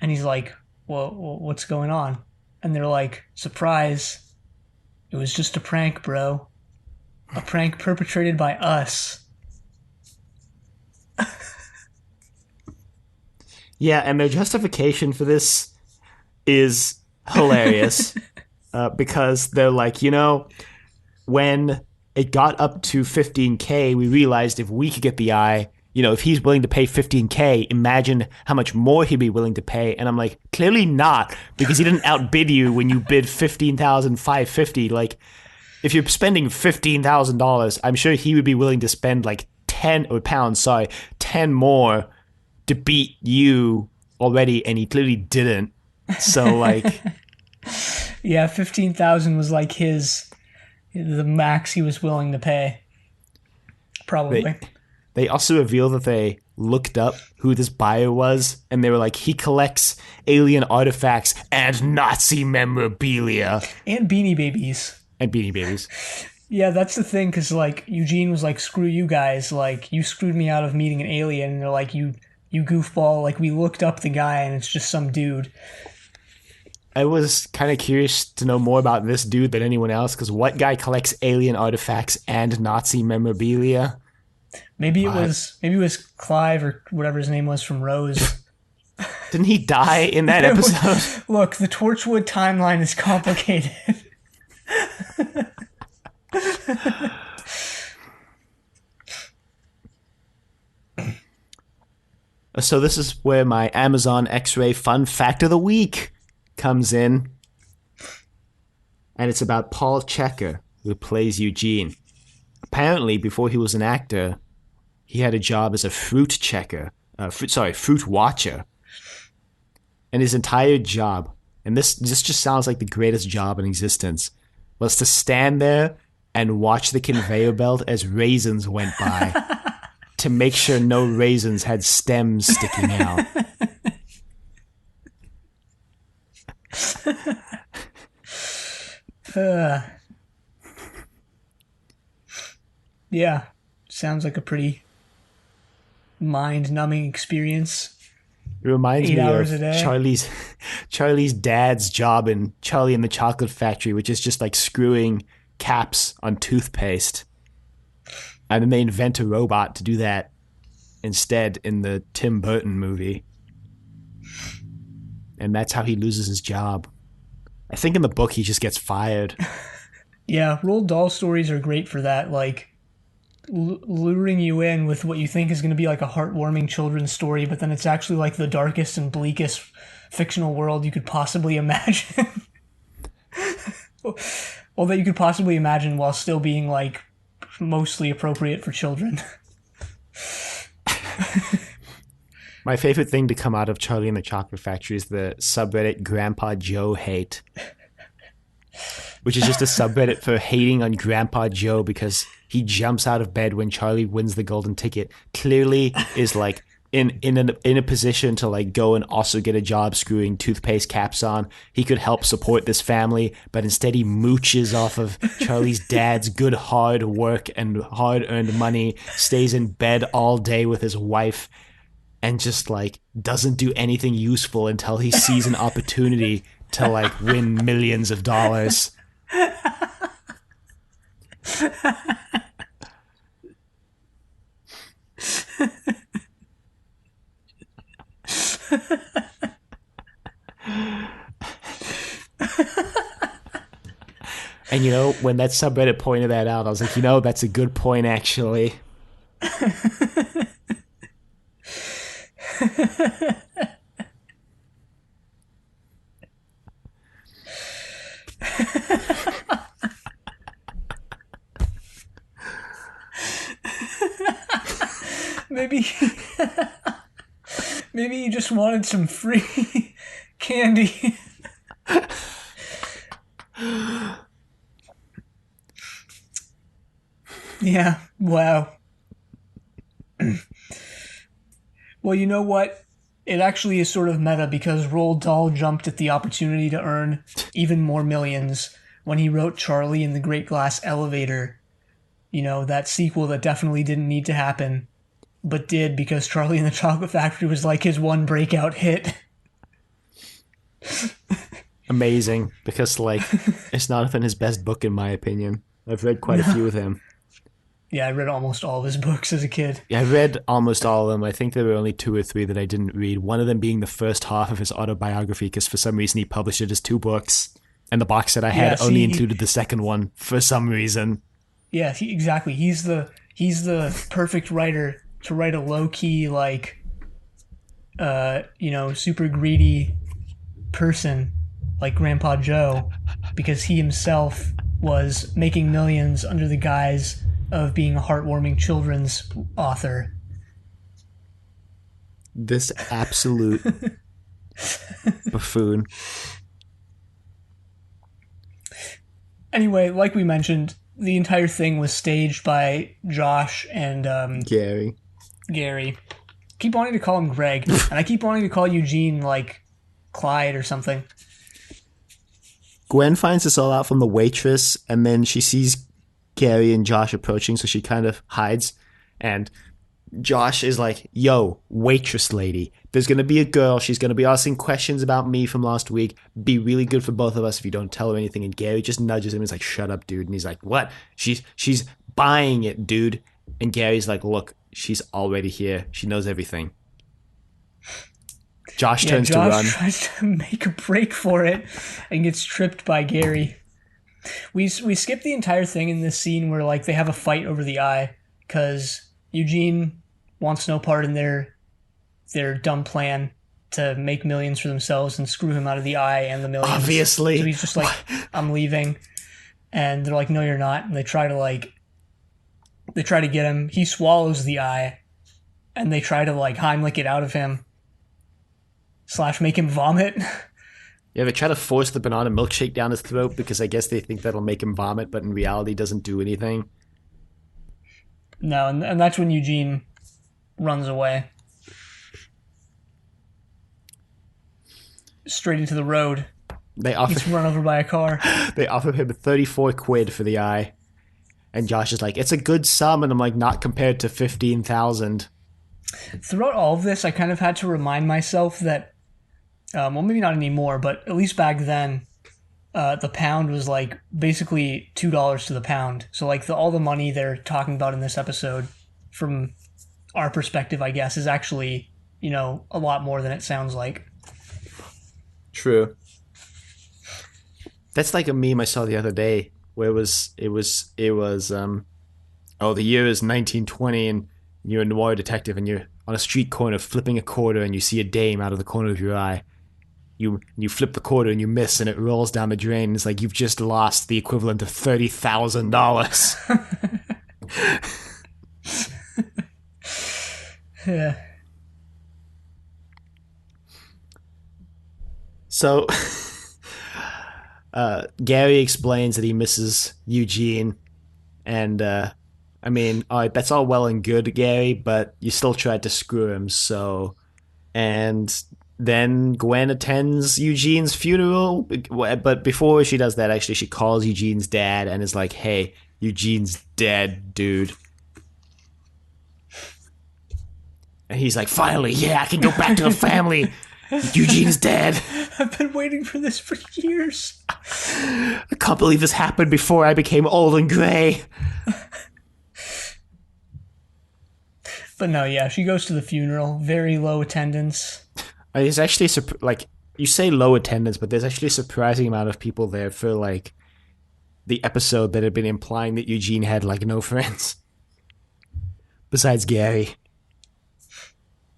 And he's like, well, what's going on? And they're like, surprise. It was just a prank, bro. A prank perpetrated by us. Yeah, and their justification for this is hilarious. Because they're like, when it got up to 15K, we realized if we could get the eye, if he's willing to pay 15K, imagine how much more he'd be willing to pay. And I'm like, clearly not, because he didn't outbid you when you bid $15,550. Like, if you're spending $15,000, I'm sure he would be willing to spend like 10 more to beat you already, and he clearly didn't. So like, yeah, 15,000 was like the max he was willing to pay. Probably. They also reveal that they looked up who this buyer was, and they were like, he collects alien artifacts and Nazi memorabilia. And Beanie Babies. Yeah, that's the thing, because, like, Eugene was like, screw you guys, like, you screwed me out of meeting an alien, and they're like, you goofball, like, we looked up the guy, and it's just some dude. I was kind of curious to know more about this dude than anyone else, because what guy collects alien artifacts and Nazi memorabilia? Maybe it was Clive or whatever his name was from Rose. Didn't he die in that episode? Look, the Torchwood timeline is complicated. So this is where my Amazon X-Ray fun fact of the week comes in. And it's about Paul Checker, who plays Eugene. Apparently, before he was an actor, he had a job as a fruit watcher. And his entire job, and this just sounds like the greatest job in existence, was to stand there and watch the conveyor belt as raisins went by to make sure no raisins had stems sticking out. Yeah, sounds like a pretty mind-numbing experience. It reminds 8 me hours of a day. Charlie's dad's job in Charlie and the Chocolate Factory, which is just like screwing caps on toothpaste. And then they invent a robot to do that instead in the Tim Burton movie. And that's how he loses his job. I think in the book he just gets fired. Yeah, Roald Dahl stories are great for that, like luring you in with what you think is going to be like a heartwarming children's story, but then it's actually like the darkest and bleakest fictional world you could possibly imagine. Well, that you could possibly imagine while still being like mostly appropriate for children. My favorite thing to come out of Charlie and the Chocolate Factory is the subreddit Grandpa Joe Hate, which is just a subreddit for hating on Grandpa Joe because he jumps out of bed when Charlie wins the golden ticket. Clearly is like in a position to like go and also get a job screwing toothpaste caps on. He could help support this family, but instead he mooches off of Charlie's dad's good hard work and hard-earned money, stays in bed all day with his wife, and just like doesn't do anything useful until he sees an opportunity to like win millions of dollars. And you know, when that subreddit pointed that out, I was like, you know, that's a good point, actually. Maybe, maybe you just wanted some free candy. Yeah, wow. Well, you know what? It actually is sort of meta because Roald Dahl jumped at the opportunity to earn even more millions when he wrote Charlie and the Great Glass Elevator. You know, that sequel that definitely didn't need to happen, but did because Charlie and the Chocolate Factory was like his one breakout hit. Amazing, because like it's not even his best book in my opinion. I've read quite a few of them. Yeah, I read almost all of his books as a kid. Yeah, I read almost all of them. I think there were only 2 or 3 that I didn't read. One of them being the first half of his autobiography, because for some reason he published it as 2 books, and the box set I had only included the second one for some reason. Yeah, exactly. He's the perfect writer to write a low key like, super greedy person like Grandpa Joe, because he himself was making millions under the guise of being a heartwarming children's author. This absolute buffoon. Anyway, like we mentioned, the entire thing was staged by Josh and Gary. Keep wanting to call him Greg, and I keep wanting to call Eugene like Clyde or something. Gwen finds this all out from the waitress, and then she sees Gary and Josh approaching, so she kind of hides. And Josh is like, yo, waitress lady, there's going to be a girl. She's going to be asking questions about me from last week. Be really good for both of us if you don't tell her anything. And Gary just nudges him. He's like, shut up, dude. And he's like, what? She's buying it, dude. And Gary's like, look, she's already here. She knows everything. Josh turns to run. Josh tries to make a break for it and gets tripped by Gary. We skip the entire thing in this scene where like they have a fight over the eye because Eugene wants no part in their dumb plan to make millions for themselves and screw him out of the eye and the millions. Obviously. So he's just like, I'm leaving. And they're like, no, you're not. And they try to get him. He swallows the eye and they try to like Heimlich it out of him. / make him vomit. Yeah, they try to force the banana milkshake down his throat because I guess they think that'll make him vomit, but in reality doesn't do anything. No, and that's when Eugene runs away. Straight into the road. He's run over by a car. They offer him 34 quid for the eye. And Josh is like, it's a good sum. And I'm like, not compared to 15,000. Throughout all of this, I kind of had to remind myself that, well, maybe not anymore, but at least back then, the pound was like basically $2 to the pound. So like all the money they're talking about in this episode, from our perspective, I guess, is actually, a lot more than it sounds like. True. That's like a meme I saw the other day where it was the year is 1920 and you're a noir detective and you're on a street corner flipping a quarter and you see a dame out of the corner of your eye. You flip the quarter and you miss and it rolls down the drain. It's like you've just lost the equivalent of $30,000. Yeah. So Gary explains that he misses Eugene, and all right, that's all well and good, Gary, but you still tried to screw him. So, and then Gwen attends Eugene's funeral, but before she does that, actually, she calls Eugene's dad and is like, "Hey, Eugene's dead, dude." And he's like, "Finally, yeah, I can go back to the family. Eugene's dead. I've been waiting for this for years. I can't believe this happened before I became old and gray." But no, yeah, she goes to the funeral. Very low attendance. It's actually, you say low attendance, but there's actually a surprising amount of people there for, like, the episode that had been implying that Eugene had like no friends besides Gary.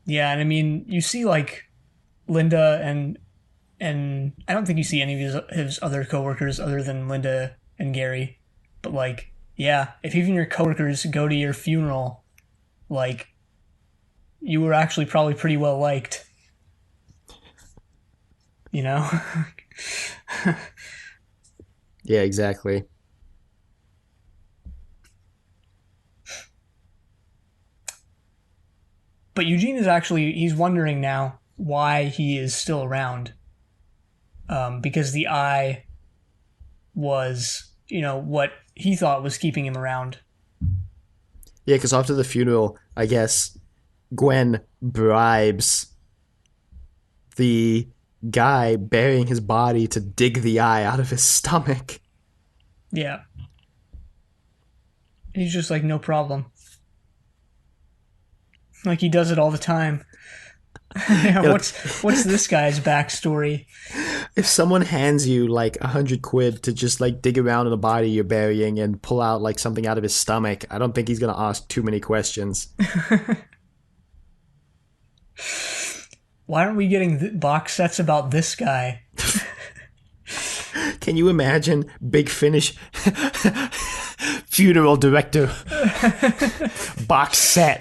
Yeah, and I mean, you see like Linda and I don't think you see any of his other coworkers other than Linda and Gary. But like, yeah, if even your coworkers go to your funeral, like, you were actually probably pretty well liked. You know? Yeah, exactly. But Eugene is actually, he's wondering now why he is still around. Because the eye was, what he thought was keeping him around. Yeah, because after the funeral, I guess Gwen bribes the guy burying his body to dig the eye out of his stomach. Yeah. He's just like, no problem. Like, he does it all the time. Yeah, what's this guy's backstory? If someone hands you like £100 to just like dig around in the body you're burying and pull out like something out of his stomach, I don't think he's gonna ask too many questions. Why aren't we getting box sets about this guy? Can you imagine Big Finish funeral director box set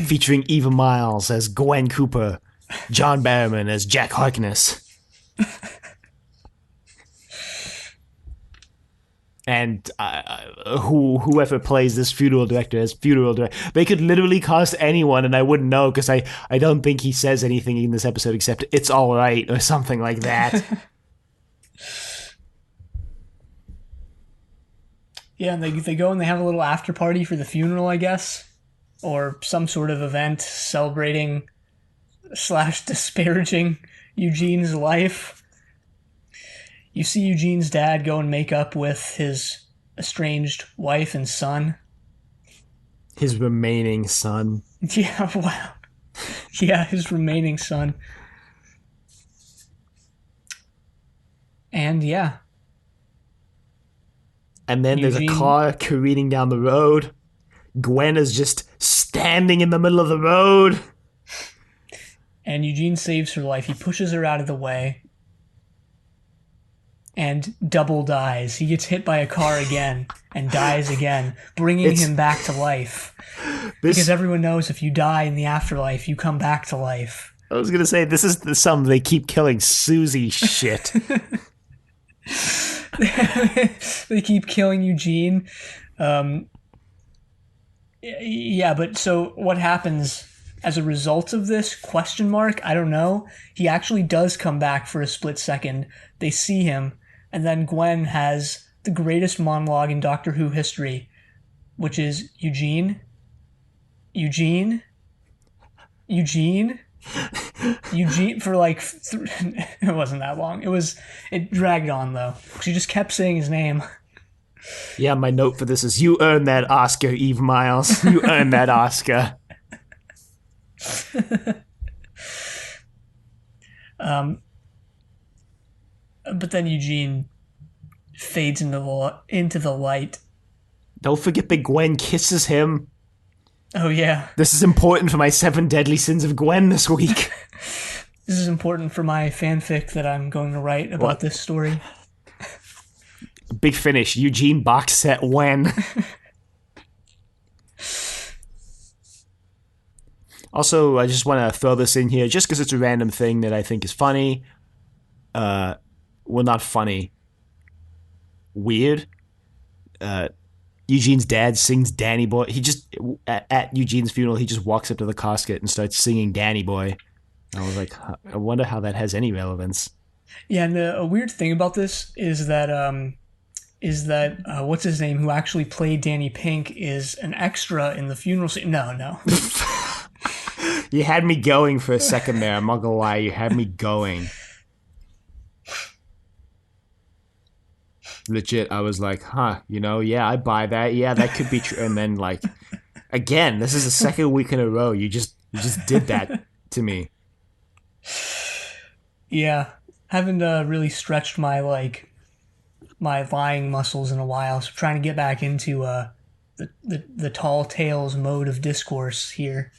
featuring Eva Miles as Gwen Cooper, John Barrowman as Jack Harkness, and whoever plays this funeral director as funeral director. They could literally cast anyone and I wouldn't know, because I don't think he says anything in this episode except "it's all right" or something like that. Yeah, and they go and they have a little after party for the funeral, I guess, or some sort of event celebrating / disparaging Eugene's life. You see Eugene's dad go and make up with his estranged wife and son. His remaining son. Yeah, wow. Yeah, his remaining son. And yeah. And then there's a car careening down the road. Gwen is just standing in the middle of the road. And Eugene saves her life. He pushes her out of the way. And double dies. He gets hit by a car again and dies again, bringing him back to life. Because everyone knows if you die in the afterlife, you come back to life. I was going to say, this is some they keep killing Susie shit. They keep killing Eugene. Yeah, but so what happens as a result of this? ? I don't know. He actually does come back for a split second. They see him, and then Gwen has the greatest monologue in Doctor Who history, which is Eugene, Eugene, Eugene, Eugene for like it wasn't that long. It dragged on though. She just kept saying his name. Yeah, my note for this is, you earned that Oscar, Eve Miles. You earned that Oscar. But then Eugene fades into the light. Don't forget that Gwen kisses him. Oh yeah. This is important for my 7 deadly sins of Gwen this week. This is important for my fanfic that I'm going to write about this story. Big Finish, Eugene box set when. Also, I just want to throw this in here just because it's a random thing that I think is funny. Well, not funny. Weird. Eugene's dad sings Danny Boy. He just, at Eugene's funeral, he just walks up to the casket and starts singing Danny Boy. I was like, I wonder how that has any relevance. Yeah, and a weird thing about this is that what's his name, who actually played Danny Pink, is an extra in the funeral scene. No. You had me going for a second there. I'm not gonna lie. You had me going. Legit, I was like, yeah, I buy that. Yeah, that could be true. And then, like, again, this is the second week in a row. You just did that to me. Yeah, haven't really stretched my, like, my lying muscles in a while, so trying to get back into the tall tales mode of discourse here.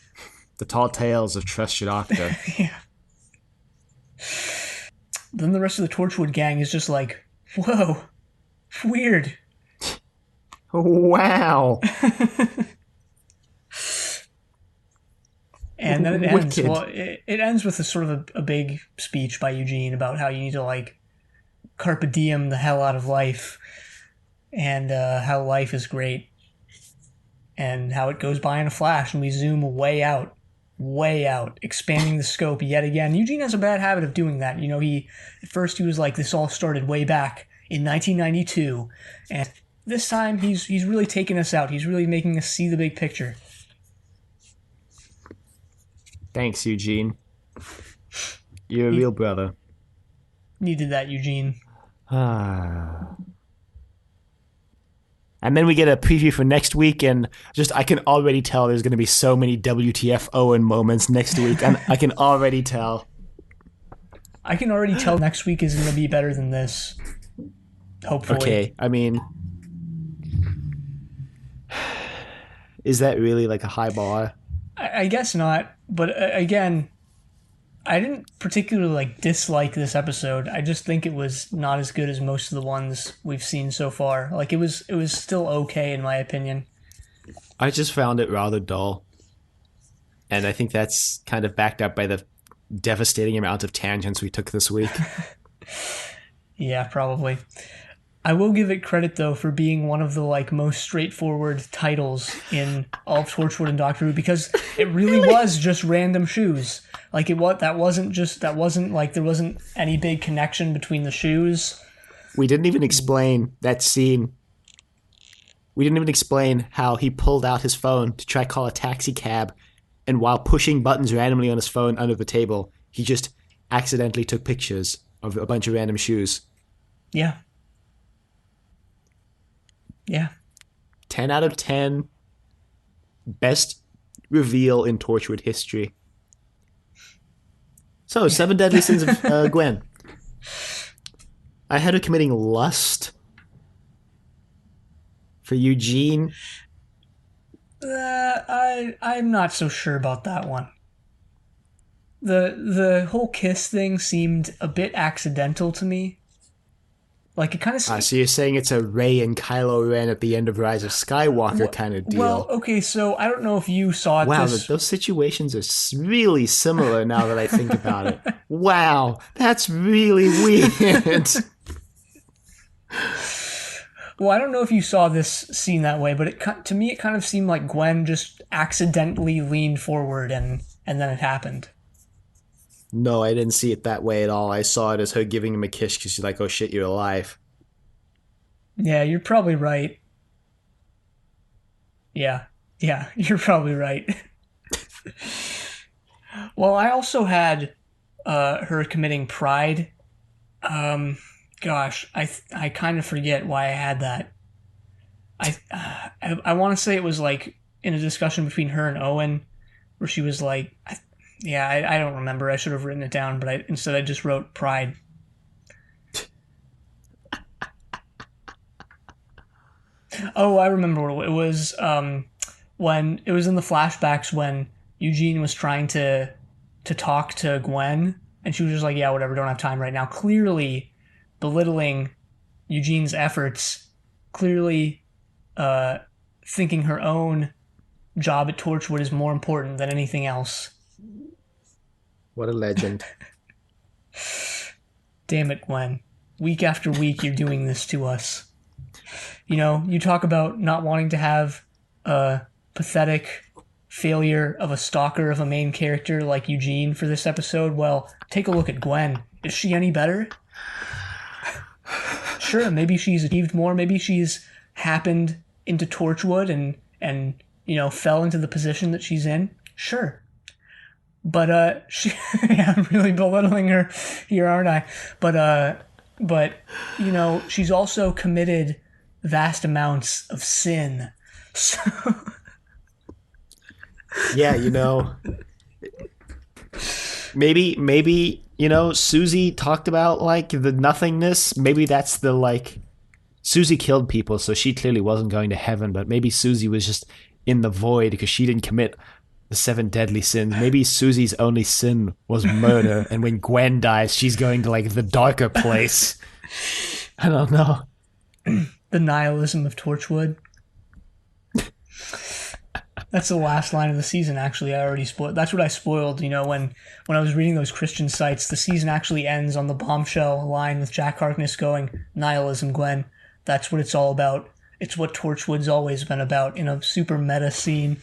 The tall tales of Trust Your Doctor. Yeah. Then the rest of the Torchwood gang is just like, whoa, weird. Wow. And then it ends. Wicked. Well, it ends with a sort of a big speech by Eugene about how you need to like carpe diem the hell out of life, and how life is great, and how it goes by in a flash, and we zoom way out, expanding the scope yet again. Eugene has a bad habit of doing that. You know, at first he was like, this all started way back in 1992, and this time he's really taking us out. He's really making us see the big picture. Thanks, Eugene. You're a real brother. Needed that, Eugene. And then we get a preview for next week, and I can already tell there's going to be so many WTF Owen moments next week, and I can already tell. I can already tell next week is going to be better than this. Hopefully. Okay, I mean, is that really like a high bar? I guess not, but again, I didn't particularly like dislike this episode. I just think it was not as good as most of the ones we've seen so far. Like it was still okay in my opinion. I just found it rather dull. And I think that's kind of backed up by the devastating amount of tangents we took this week. Yeah, probably. I will give it credit though for being one of the like most straightforward titles in all of Torchwood and Doctor Who, because it really was just random shoes. Like that wasn't like there wasn't any big connection between the shoes. We didn't even explain that scene. We didn't even explain how he pulled out his phone to try to call a taxi cab, and while pushing buttons randomly on his phone under the table, he just accidentally took pictures of a bunch of random shoes. Yeah. Yeah. 10 out of 10. Best reveal in Torchwood history. So, 7 Deadly Sins of Gwen. I had her committing lust for Eugene. I'm not so sure about that one. The whole kiss thing seemed a bit accidental to me. Like it kind of. So you're saying it's a Rey and Kylo Ren at the end of Rise of Skywalker kind of deal? Well, okay, so I don't know if you saw wow, this. Those situations are really similar now that I think about it. Wow, that's really weird. Well, I don't know if you saw this scene that way, but to me it kind of seemed like Gwen just accidentally leaned forward and then it happened. No, I didn't see it that way at all. I saw it as her giving him a kiss because she's like, oh shit, you're alive. Yeah, you're probably right. Yeah, you're probably right. Well, I also had her committing pride. Gosh, I kind of forget why I had that. I want to say it was like in a discussion between her and Owen, where she was like, I don't remember. I should have written it down, but instead I just wrote pride. Oh, I remember what it was. When it was in the flashbacks when Eugene was trying to talk to Gwen, and she was just like, "Yeah, whatever, don't have time right now." Clearly belittling Eugene's efforts. Clearly, thinking her own job at Torchwood is more important than anything else. What a legend. Damn it, Gwen. Week after week, you're doing this to us. You know, you talk about not wanting to have a pathetic failure of a stalker of a main character like Eugene for this episode. Well, take a look at Gwen. Is she any better? Sure, maybe she's achieved more. Maybe she's happened into Torchwood and you know, fell into the position that she's in. Sure. But yeah, I'm really belittling her here, aren't I? But you know, she's also committed vast amounts of sin. So yeah, you know, maybe you know, Susie talked about like the nothingness. Maybe that's the like Susie killed people, so she clearly wasn't going to heaven, but maybe Susie was just in the void because she didn't commit the 7 deadly sins. Maybe Susie's only sin was murder, and when Gwen dies, she's going to, like, the darker place. I don't know. The nihilism of Torchwood. That's the last line of the season, actually. I already spoiled. That's what I spoiled, when I was reading those Christian sites. The season actually ends on the bombshell line with Jack Harkness going, "Nihilism, Gwen." That's what it's all about. It's what Torchwood's always been about in a super meta scene.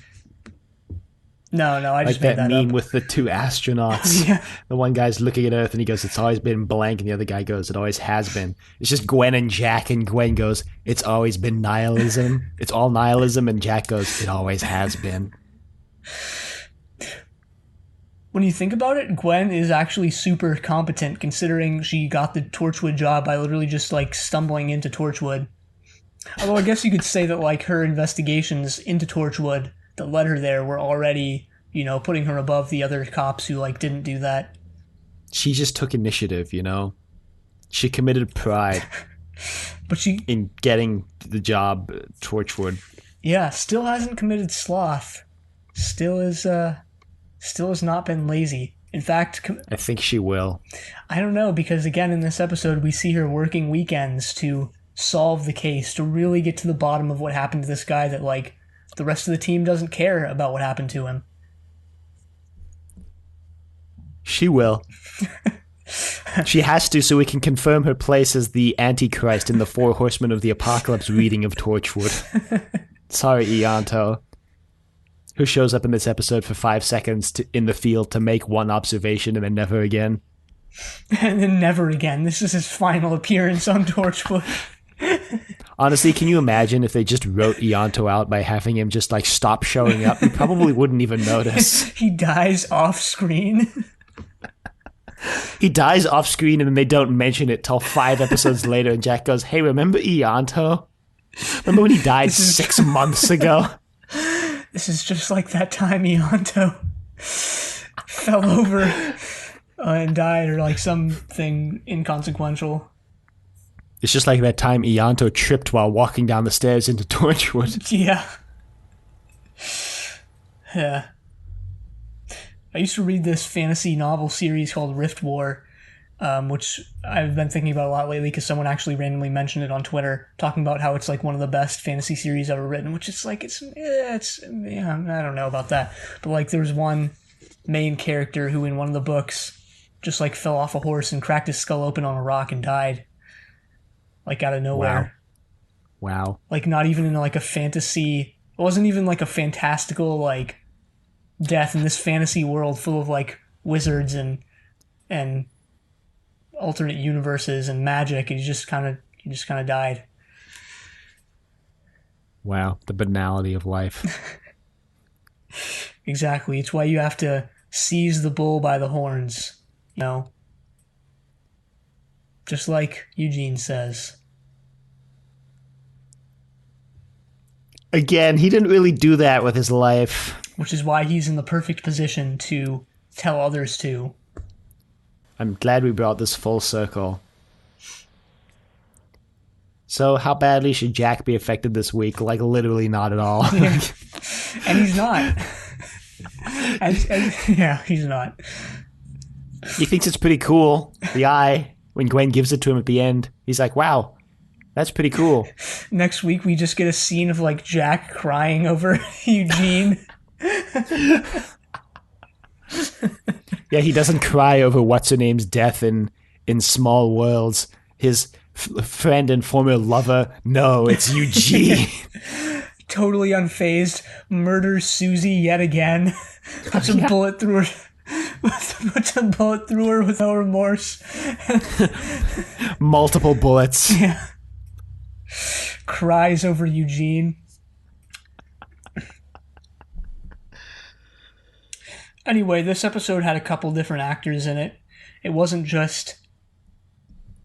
No, I just made that up. Like that meme with the 2 astronauts. Yeah. The one guy's looking at Earth and he goes, "It's always been blank," and the other guy goes, "It always has been." It's just Gwen and Jack, and Gwen goes, "It's always been nihilism. It's all nihilism," and Jack goes, "It always has been." When you think about it, Gwen is actually super competent considering she got the Torchwood job by literally just, like, stumbling into Torchwood. Although I guess you could say that, like, her investigations into Torchwood that led her there were already, putting her above the other cops who, like, didn't do that. She just took initiative, She committed pride But in getting the job at Torchwood. Yeah, still hasn't committed sloth. Still has not been lazy. In fact, I think she will. I don't know, because again, in this episode, we see her working weekends to solve the case, to really get to the bottom of what happened to this guy that, like, the rest of the team doesn't care about what happened to him. She will. She has to, so we can confirm her place as the Antichrist in the 4 Horsemen of the Apocalypse reading of Torchwood. Sorry, Ianto. Who shows up in this episode for 5 seconds in the field to make one observation and then never again. And then never again. This is his final appearance on Torchwood. Honestly, can you imagine if they just wrote Ianto out by having him just, like, stop showing up? You probably wouldn't even notice. He dies off screen. He dies off screen and then they don't mention it till 5 episodes later, and Jack goes, "Hey, remember Ianto? Remember when he died 6 months ago?" This is just like that time Ianto fell over and died, or like something inconsequential. It's just like that time Ianto tripped while walking down the stairs into Torchwood. Yeah. I used to read this fantasy novel series called Rift War, which I've been thinking about a lot lately because someone actually randomly mentioned it on Twitter, talking about how it's like one of the best fantasy series ever written, which is like, I don't know about that. But like there was one main character who in one of the books just like fell off a horse and cracked his skull open on a rock and died. Like out of nowhere. Wow. Like not even in like a fantasy, it wasn't even like a fantastical like death in this fantasy world full of like wizards and alternate universes and magic, and he just kind of died. Wow, the banality of life. Exactly. It's why you have to seize the bull by the horns, Just like Eugene says. Again, he didn't really do that with his life. Which is why he's in the perfect position to tell others to. I'm glad we brought this full circle. So, how badly should Jack be affected this week? Like, literally not at all. Yeah. And he's not. Yeah, he's not. He thinks it's pretty cool. The eye, when Gwen gives it to him at the end, he's like, "Wow, that's pretty cool." Next week, we just get a scene of, like, Jack crying over Eugene. Yeah, he doesn't cry over what's-her-name's death in Small Worlds. His friend and former lover, no, it's Eugene. Totally unfazed, murders Susie yet again. Puts a bullet through her. Puts a bullet through her with no remorse. Multiple bullets. Yeah. Cries over Eugene. Anyway, this episode had a couple different actors in it. It wasn't just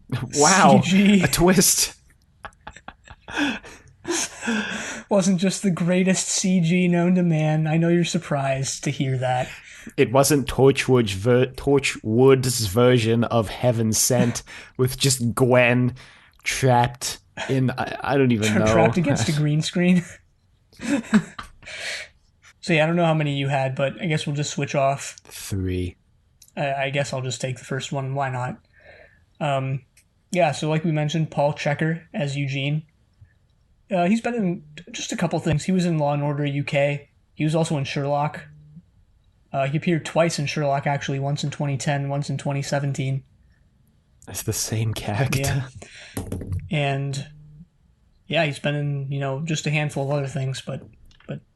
wow, CG. A twist. Wasn't just the greatest CG known to man. I know you're surprised to hear that. It wasn't Torchwood's version of Heaven Sent with just Gwen trapped in, I don't even know. Trapped against a green screen. So yeah, I don't know how many you had, but I guess we'll just switch off. 3. I guess I'll just take the first one. Why not? Yeah, so like we mentioned, Paul Checker as Eugene. He's been in just a couple things. He was in Law and Order UK. He was also in Sherlock. He appeared twice in Sherlock, actually, once in 2010, once in 2017. It's the same character. Yeah. And yeah, he's been in, just a handful of other things, but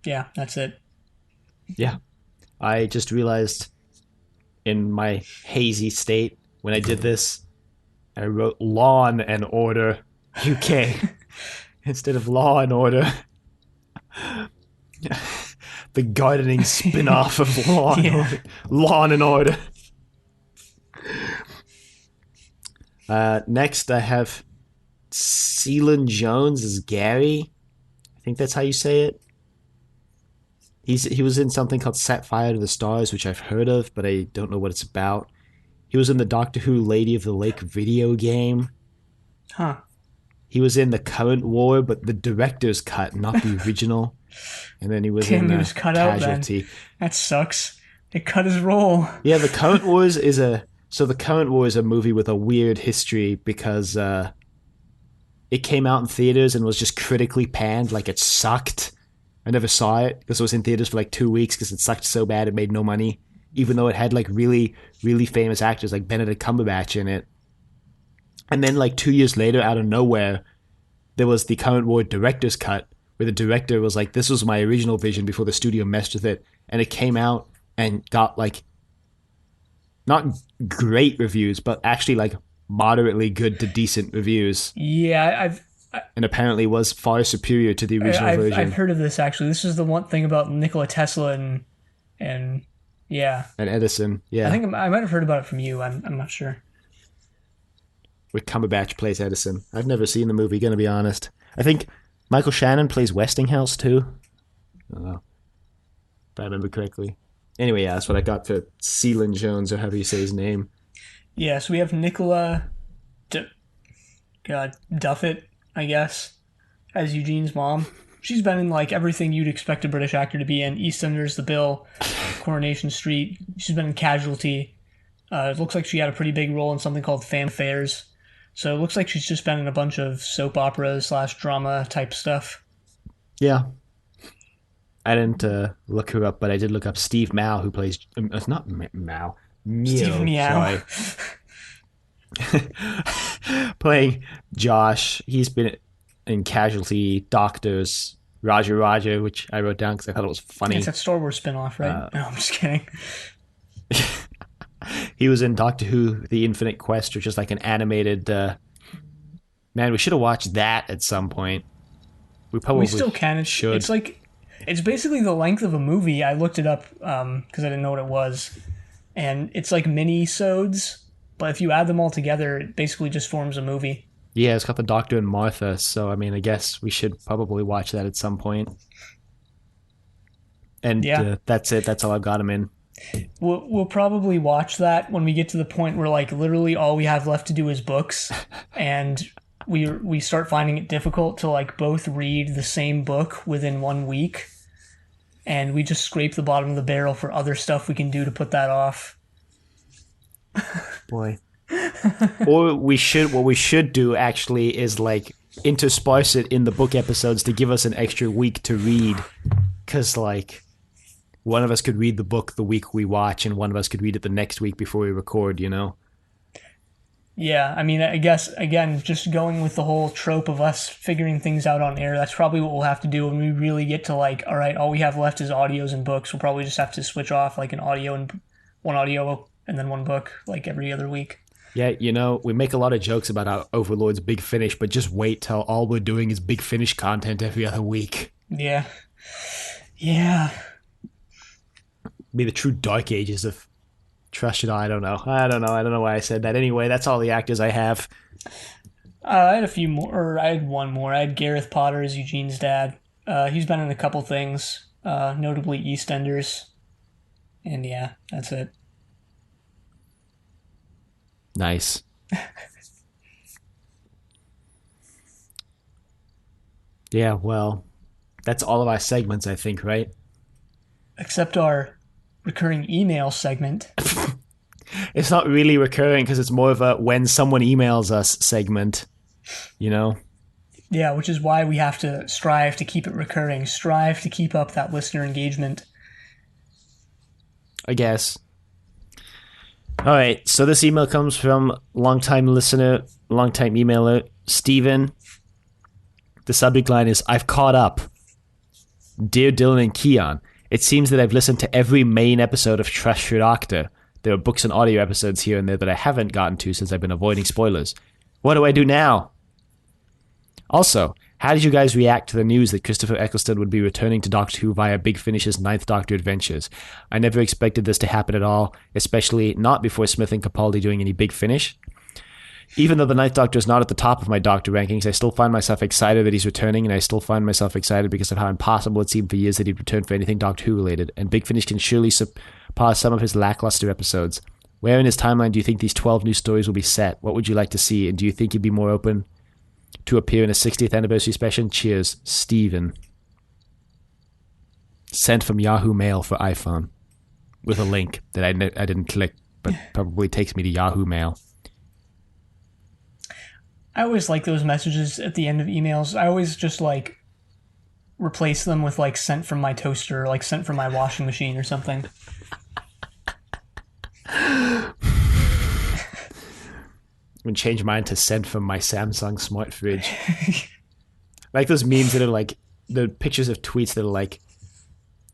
yeah, that's it. Yeah. I just realized in my hazy state when I did this, I wrote Law and Order UK instead of Law and Order. The gardening spin-off of Law and Order. Next, I have Ceylon Jones as Gary. I think that's how you say it. He was in something called Set Fire to the Stars, which I've heard of, but I don't know what it's about. He was in the Doctor Who Lady of the Lake video game. Huh. He was in the current war, but the director's cut, not the original. And then he was in he was cut Casualty. out then. That sucks. They cut his role. Yeah, the current war is the current war is a movie with a weird history because it came out in theaters and was just critically panned, like it sucked. I never saw it because it was in theaters for like 2 weeks because it sucked so bad it made no money, even though it had like really, really famous actors like Benedict Cumberbatch in it. And then like 2 years later, out of nowhere, there was the current war director's cut where the director was like, this was my original vision before the studio messed with it. And it came out and got like, not great reviews, but actually like moderately good to decent reviews. Yeah, and apparently was far superior to the original version. I've heard of this, actually. This is the one thing about Nikola Tesla and yeah. And Edison, yeah. I think I might have heard about it from you. I'm not sure. Where Cumberbatch plays Edison. I've never seen the movie, gonna be honest. I think Michael Shannon plays Westinghouse too. I don't know. If I remember correctly. Anyway, yeah, that's what I got for Ceylon Jones, or however you say his name. Yeah, so we have Nicola Duffett, I guess, as Eugene's mom. She's been in like everything you'd expect a British actor to be in. EastEnders, The Bill, Coronation Street. She's been in Casualty. It looks like she had a pretty big role in something called Fan Affairs. So it looks like she's just been in a bunch of soap operas / drama type stuff. Yeah. I didn't look her up, but I did look up Steve Mao, who plays... It's not Mao. Steve Meow. Playing Josh. He's been in Casualty, Doctors, Roger, which I wrote down because I thought it was funny. It's that Star Wars spinoff, right? No, I'm just kidding. He was in Doctor Who, The Infinite Quest, which is like an animated... Man, we should have watched that at some point. We still can. Should. It's like... It's basically the length of a movie. I looked it up because I didn't know what it was. And it's like mini-sodes, but if you add them all together, it basically just forms a movie. Yeah, it's got the Doctor and Martha, so I mean, I guess we should probably watch that at some point. And yeah. That's it. That's all I've got him in. We'll probably watch that when we get to the point where like literally all we have left to do is books, and we start finding it difficult to like both read the same book within 1 week. And we just scrape the bottom of the barrel for other stuff we can do to put that off. Boy. Or what we should do actually is like intersperse it in the book episodes to give us an extra week to read. Because like one of us could read the book the week we watch and one of us could read it the next week before we record, you know? Yeah, I mean, I guess, again, just going with the whole trope of us figuring things out on air, that's probably what we'll have to do when we really get to, like, all right, all we have left is audios and books. We'll probably just have to switch off, like, one audio and then one book, like, every other week. Yeah, you know, we make a lot of jokes about our Overlord's Big Finish, but just wait till all we're doing is Big Finish content every other week. Yeah. Yeah. Be the true dark ages of... Trust it, I don't know why I said that. Anyway, that's all the actors I have. I had a few more, or I had one more. I had Gareth Potter as Eugene's dad. He's been in a couple things, notably EastEnders. And yeah, that's it. Nice. Yeah, well, that's all of our segments, I think, right? Except our recurring email segment. It's not really recurring because it's more of a when someone emails us segment, you know? Yeah, which is why we have to strive to keep it recurring, strive to keep up that listener engagement. I guess. All right, so this email comes from longtime listener, longtime emailer, Steven. The subject line is, I've caught up. Dear Dylan and Keon, it seems that I've listened to every main episode of Trust Your Doctor. There are books and audio episodes here and there that I haven't gotten to since I've been avoiding spoilers. What do I do now? Also, how did you guys react to the news that Christopher Eccleston would be returning to Doctor Who via Big Finish's Ninth Doctor adventures? I never expected this to happen at all, especially not before Smith and Capaldi doing any Big Finish. Even though the Ninth Doctor is not at the top of my Doctor rankings, I still find myself excited that he's returning, and I still find myself excited because of how impossible it seemed for years that he'd return for anything Doctor Who related, and Big Finish can surely surpass some of his lackluster episodes. Where in his timeline do you think these 12 new stories will be set? What would you like to see, and do you think he'd be more open to appear in a 60th anniversary special? Cheers, Steven. Sent from Yahoo Mail for iPhone, with a link that I didn't click, but probably takes me to Yahoo Mail. I always like those messages at the end of emails. I always just like replace them with like sent from my toaster, or like sent from my washing machine or something. I'm gonna change mine to sent from my Samsung smart fridge. Like those memes that are like the pictures of tweets that are like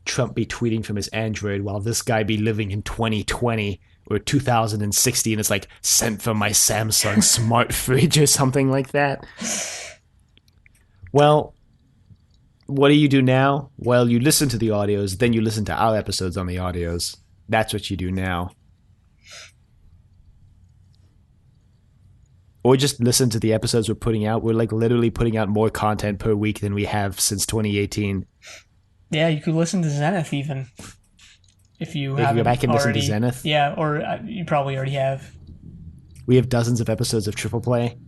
Trump be tweeting from his Android while this guy be living in 2020 or 2060, and it's like sent from my Samsung smart fridge or something like that. Well, what do you do now? Well, you listen to the audios, then you listen to our episodes on the audios. That's what you do now. Or just listen to the episodes we're putting out. We're like literally putting out more content per week than we have since 2018. Yeah, you could listen to Zenith even. If you haven't go back and already, listen to Zenith. Yeah, or you probably already have. We have dozens of episodes of Triple Play,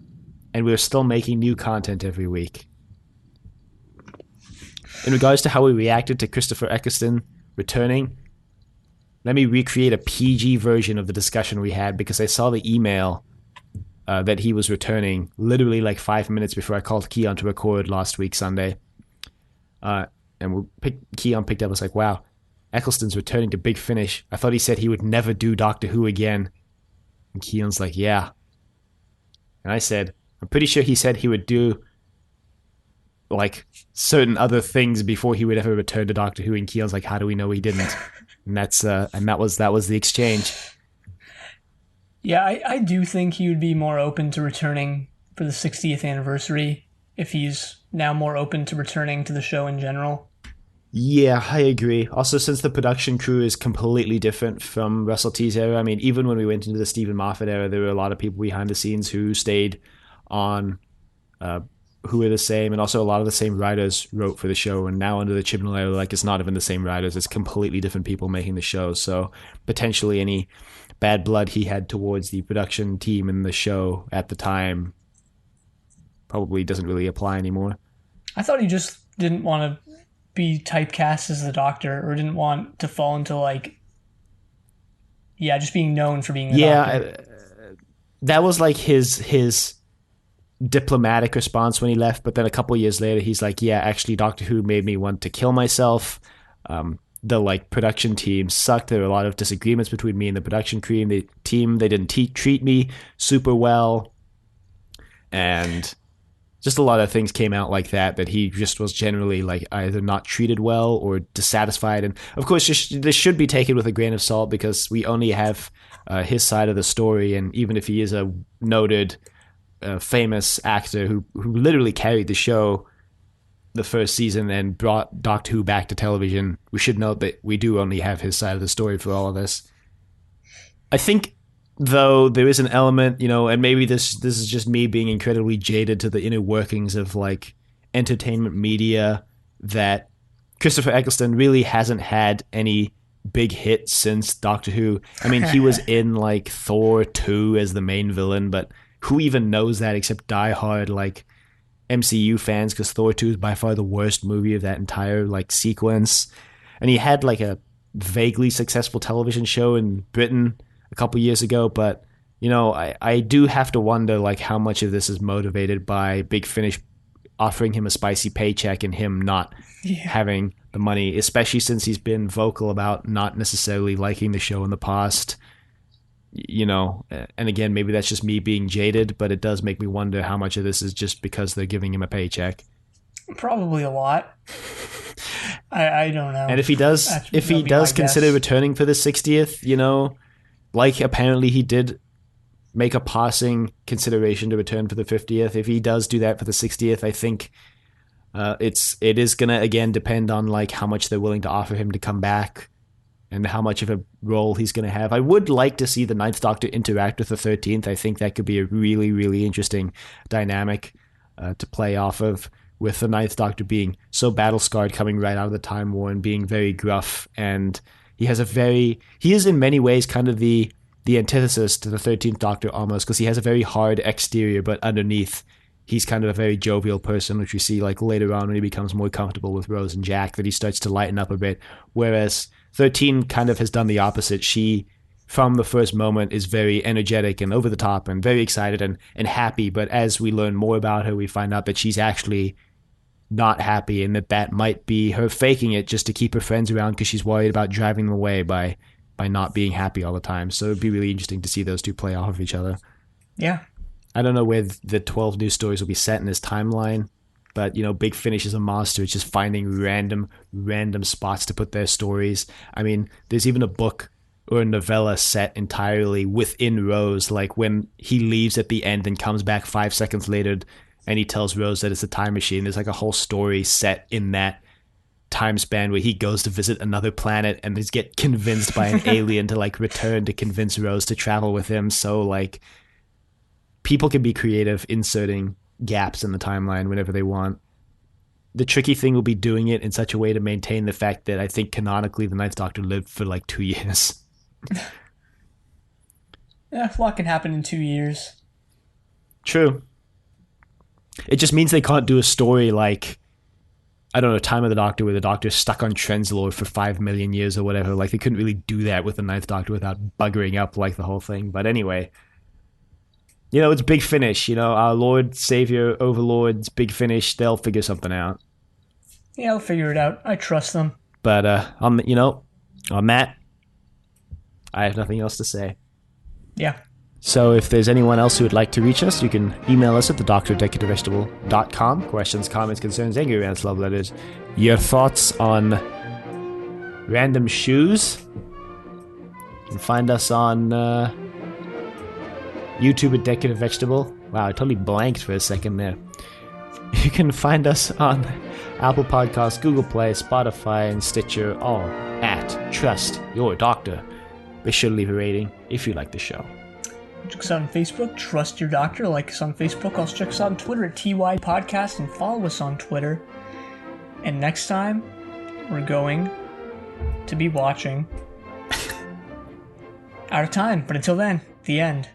and we're still making new content every week. In regards to how we reacted to Christopher Eccleston returning, let me recreate a PG version of the discussion we had, because I saw the email that he was returning literally like 5 minutes before I called Keon to record last week, Sunday. And Keon picked up and was like, wow, Eccleston's returning to Big Finish. I thought he said he would never do Doctor Who again. And Keon's like, yeah. And I said, I'm pretty sure he said he would do like certain other things before he would ever return to Doctor Who. And Keon's like, how do we know he didn't? And that was the exchange. Yeah, I do think he would be more open to returning for the 60th anniversary if he's now more open to returning to the show in general. Yeah, I agree. Also, since the production crew is completely different from Russell T's era, I mean, even when we went into the Stephen Moffat era, there were a lot of people behind the scenes who stayed on, who were the same, and also a lot of the same writers wrote for the show. And now under the Chibnall era, like, it's not even the same writers; it's completely different people making the show. So potentially any bad blood he had towards the production team and the show at the time probably doesn't really apply anymore. I thought he just didn't want to be typecast as the Doctor, or didn't want to fall into like, yeah, just being known for being the Doctor. That was like his diplomatic response when he left, but then a couple years later he's like, yeah, actually Doctor Who made me want to kill myself. The like production team sucked. There were a lot of disagreements between me and the production team. They didn't treat me super well, and just a lot of things came out like that he just was generally like either not treated well or dissatisfied. And of course, this should be taken with a grain of salt because we only have his side of the story. And even if he is a noted, famous actor who literally carried the show the first season and brought Doctor Who back to television, we should note that we do only have his side of the story for all of this. I think, though, there is an element, and maybe this is just me being incredibly jaded to the inner workings of like entertainment media, that Christopher Eccleston really hasn't had any big hits since Doctor Who. I mean, he was in like Thor 2 as the main villain, but who even knows that except diehard like MCU fans because Thor 2 is by far the worst movie of that entire like sequence. And he had like a vaguely successful television show in Britain a couple years ago, but you know, I do have to wonder like how much of this is motivated by Big Finish offering him a spicy paycheck and him not having the money, especially since he's been vocal about not necessarily liking the show in the past. You know, and again, maybe that's just me being jaded, but it does make me wonder how much of this is just because they're giving him a paycheck. Probably a lot. I don't know. And if he does consider returning for the 60th, you know, like apparently he did make a passing consideration to return for the 50th. If he does do that for the 60th, I think it is gonna again depend on like how much they're willing to offer him to come back and how much of a role he's going to have. I would like to see the Ninth Doctor interact with the 13th. I think that could be a really, really interesting dynamic to play off of, with the Ninth Doctor being so battle-scarred coming right out of the Time War and being very gruff. And he is in many ways kind of the antithesis to the 13th Doctor almost, because he has a very hard exterior, but underneath he's kind of a very jovial person, which we see like later on when he becomes more comfortable with Rose and Jack, that he starts to lighten up a bit. Whereas 13 kind of has done the opposite. She, from the first moment, is very energetic and over the top and very excited and happy. But as we learn more about her, we find out that she's actually not happy, and that might be her faking it just to keep her friends around because she's worried about driving them away by not being happy all the time. So it'd be really interesting to see those two play off of each other. Yeah. I don't know where the 12 new stories will be set in this timeline. But, you know, Big Finish is a monster. It's just finding random spots to put their stories. I mean, there's even a book or a novella set entirely within Rose, like when he leaves at the end and comes back 5 seconds later and he tells Rose that it's a time machine. There's like a whole story set in that time span where he goes to visit another planet and just get convinced by an alien to like return to convince Rose to travel with him. So like people can be creative inserting gaps in the timeline whenever they want. The tricky thing will be doing it in such a way to maintain the fact that I think canonically the Ninth Doctor lived for like 2 years. Yeah, a lot can happen in 2 years. True. It just means they can't do a story like, I don't know, Time of the Doctor, where the Doctor's stuck on Trenzalore for 5 million years or whatever. Like, they couldn't really do that with the Ninth Doctor without buggering up like the whole thing. But anyway, you know, it's Big Finish. You know, our Lord, Savior, Overlord's Big Finish. They'll figure something out. Yeah, I'll figure it out. I trust them. But, on that, I have nothing else to say. Yeah. So if there's anyone else who would like to reach us, you can email us at thedoctor@decadvegetable.com. Questions, comments, concerns, angry rants, love letters. Your thoughts on random shoes. You can find us on YouTube at Decorative Vegetable. Wow, I totally blanked for a second there. You can find us on Apple Podcasts, Google Play, Spotify, and Stitcher, all at Trust Your Doctor. Be sure to leave a rating if you like the show. Check us out on Facebook, Trust Your Doctor. Like us on Facebook. Also check us out on Twitter at TY Podcast and follow us on Twitter. And next time, we're going to be watching Out of Time. But until then, the end.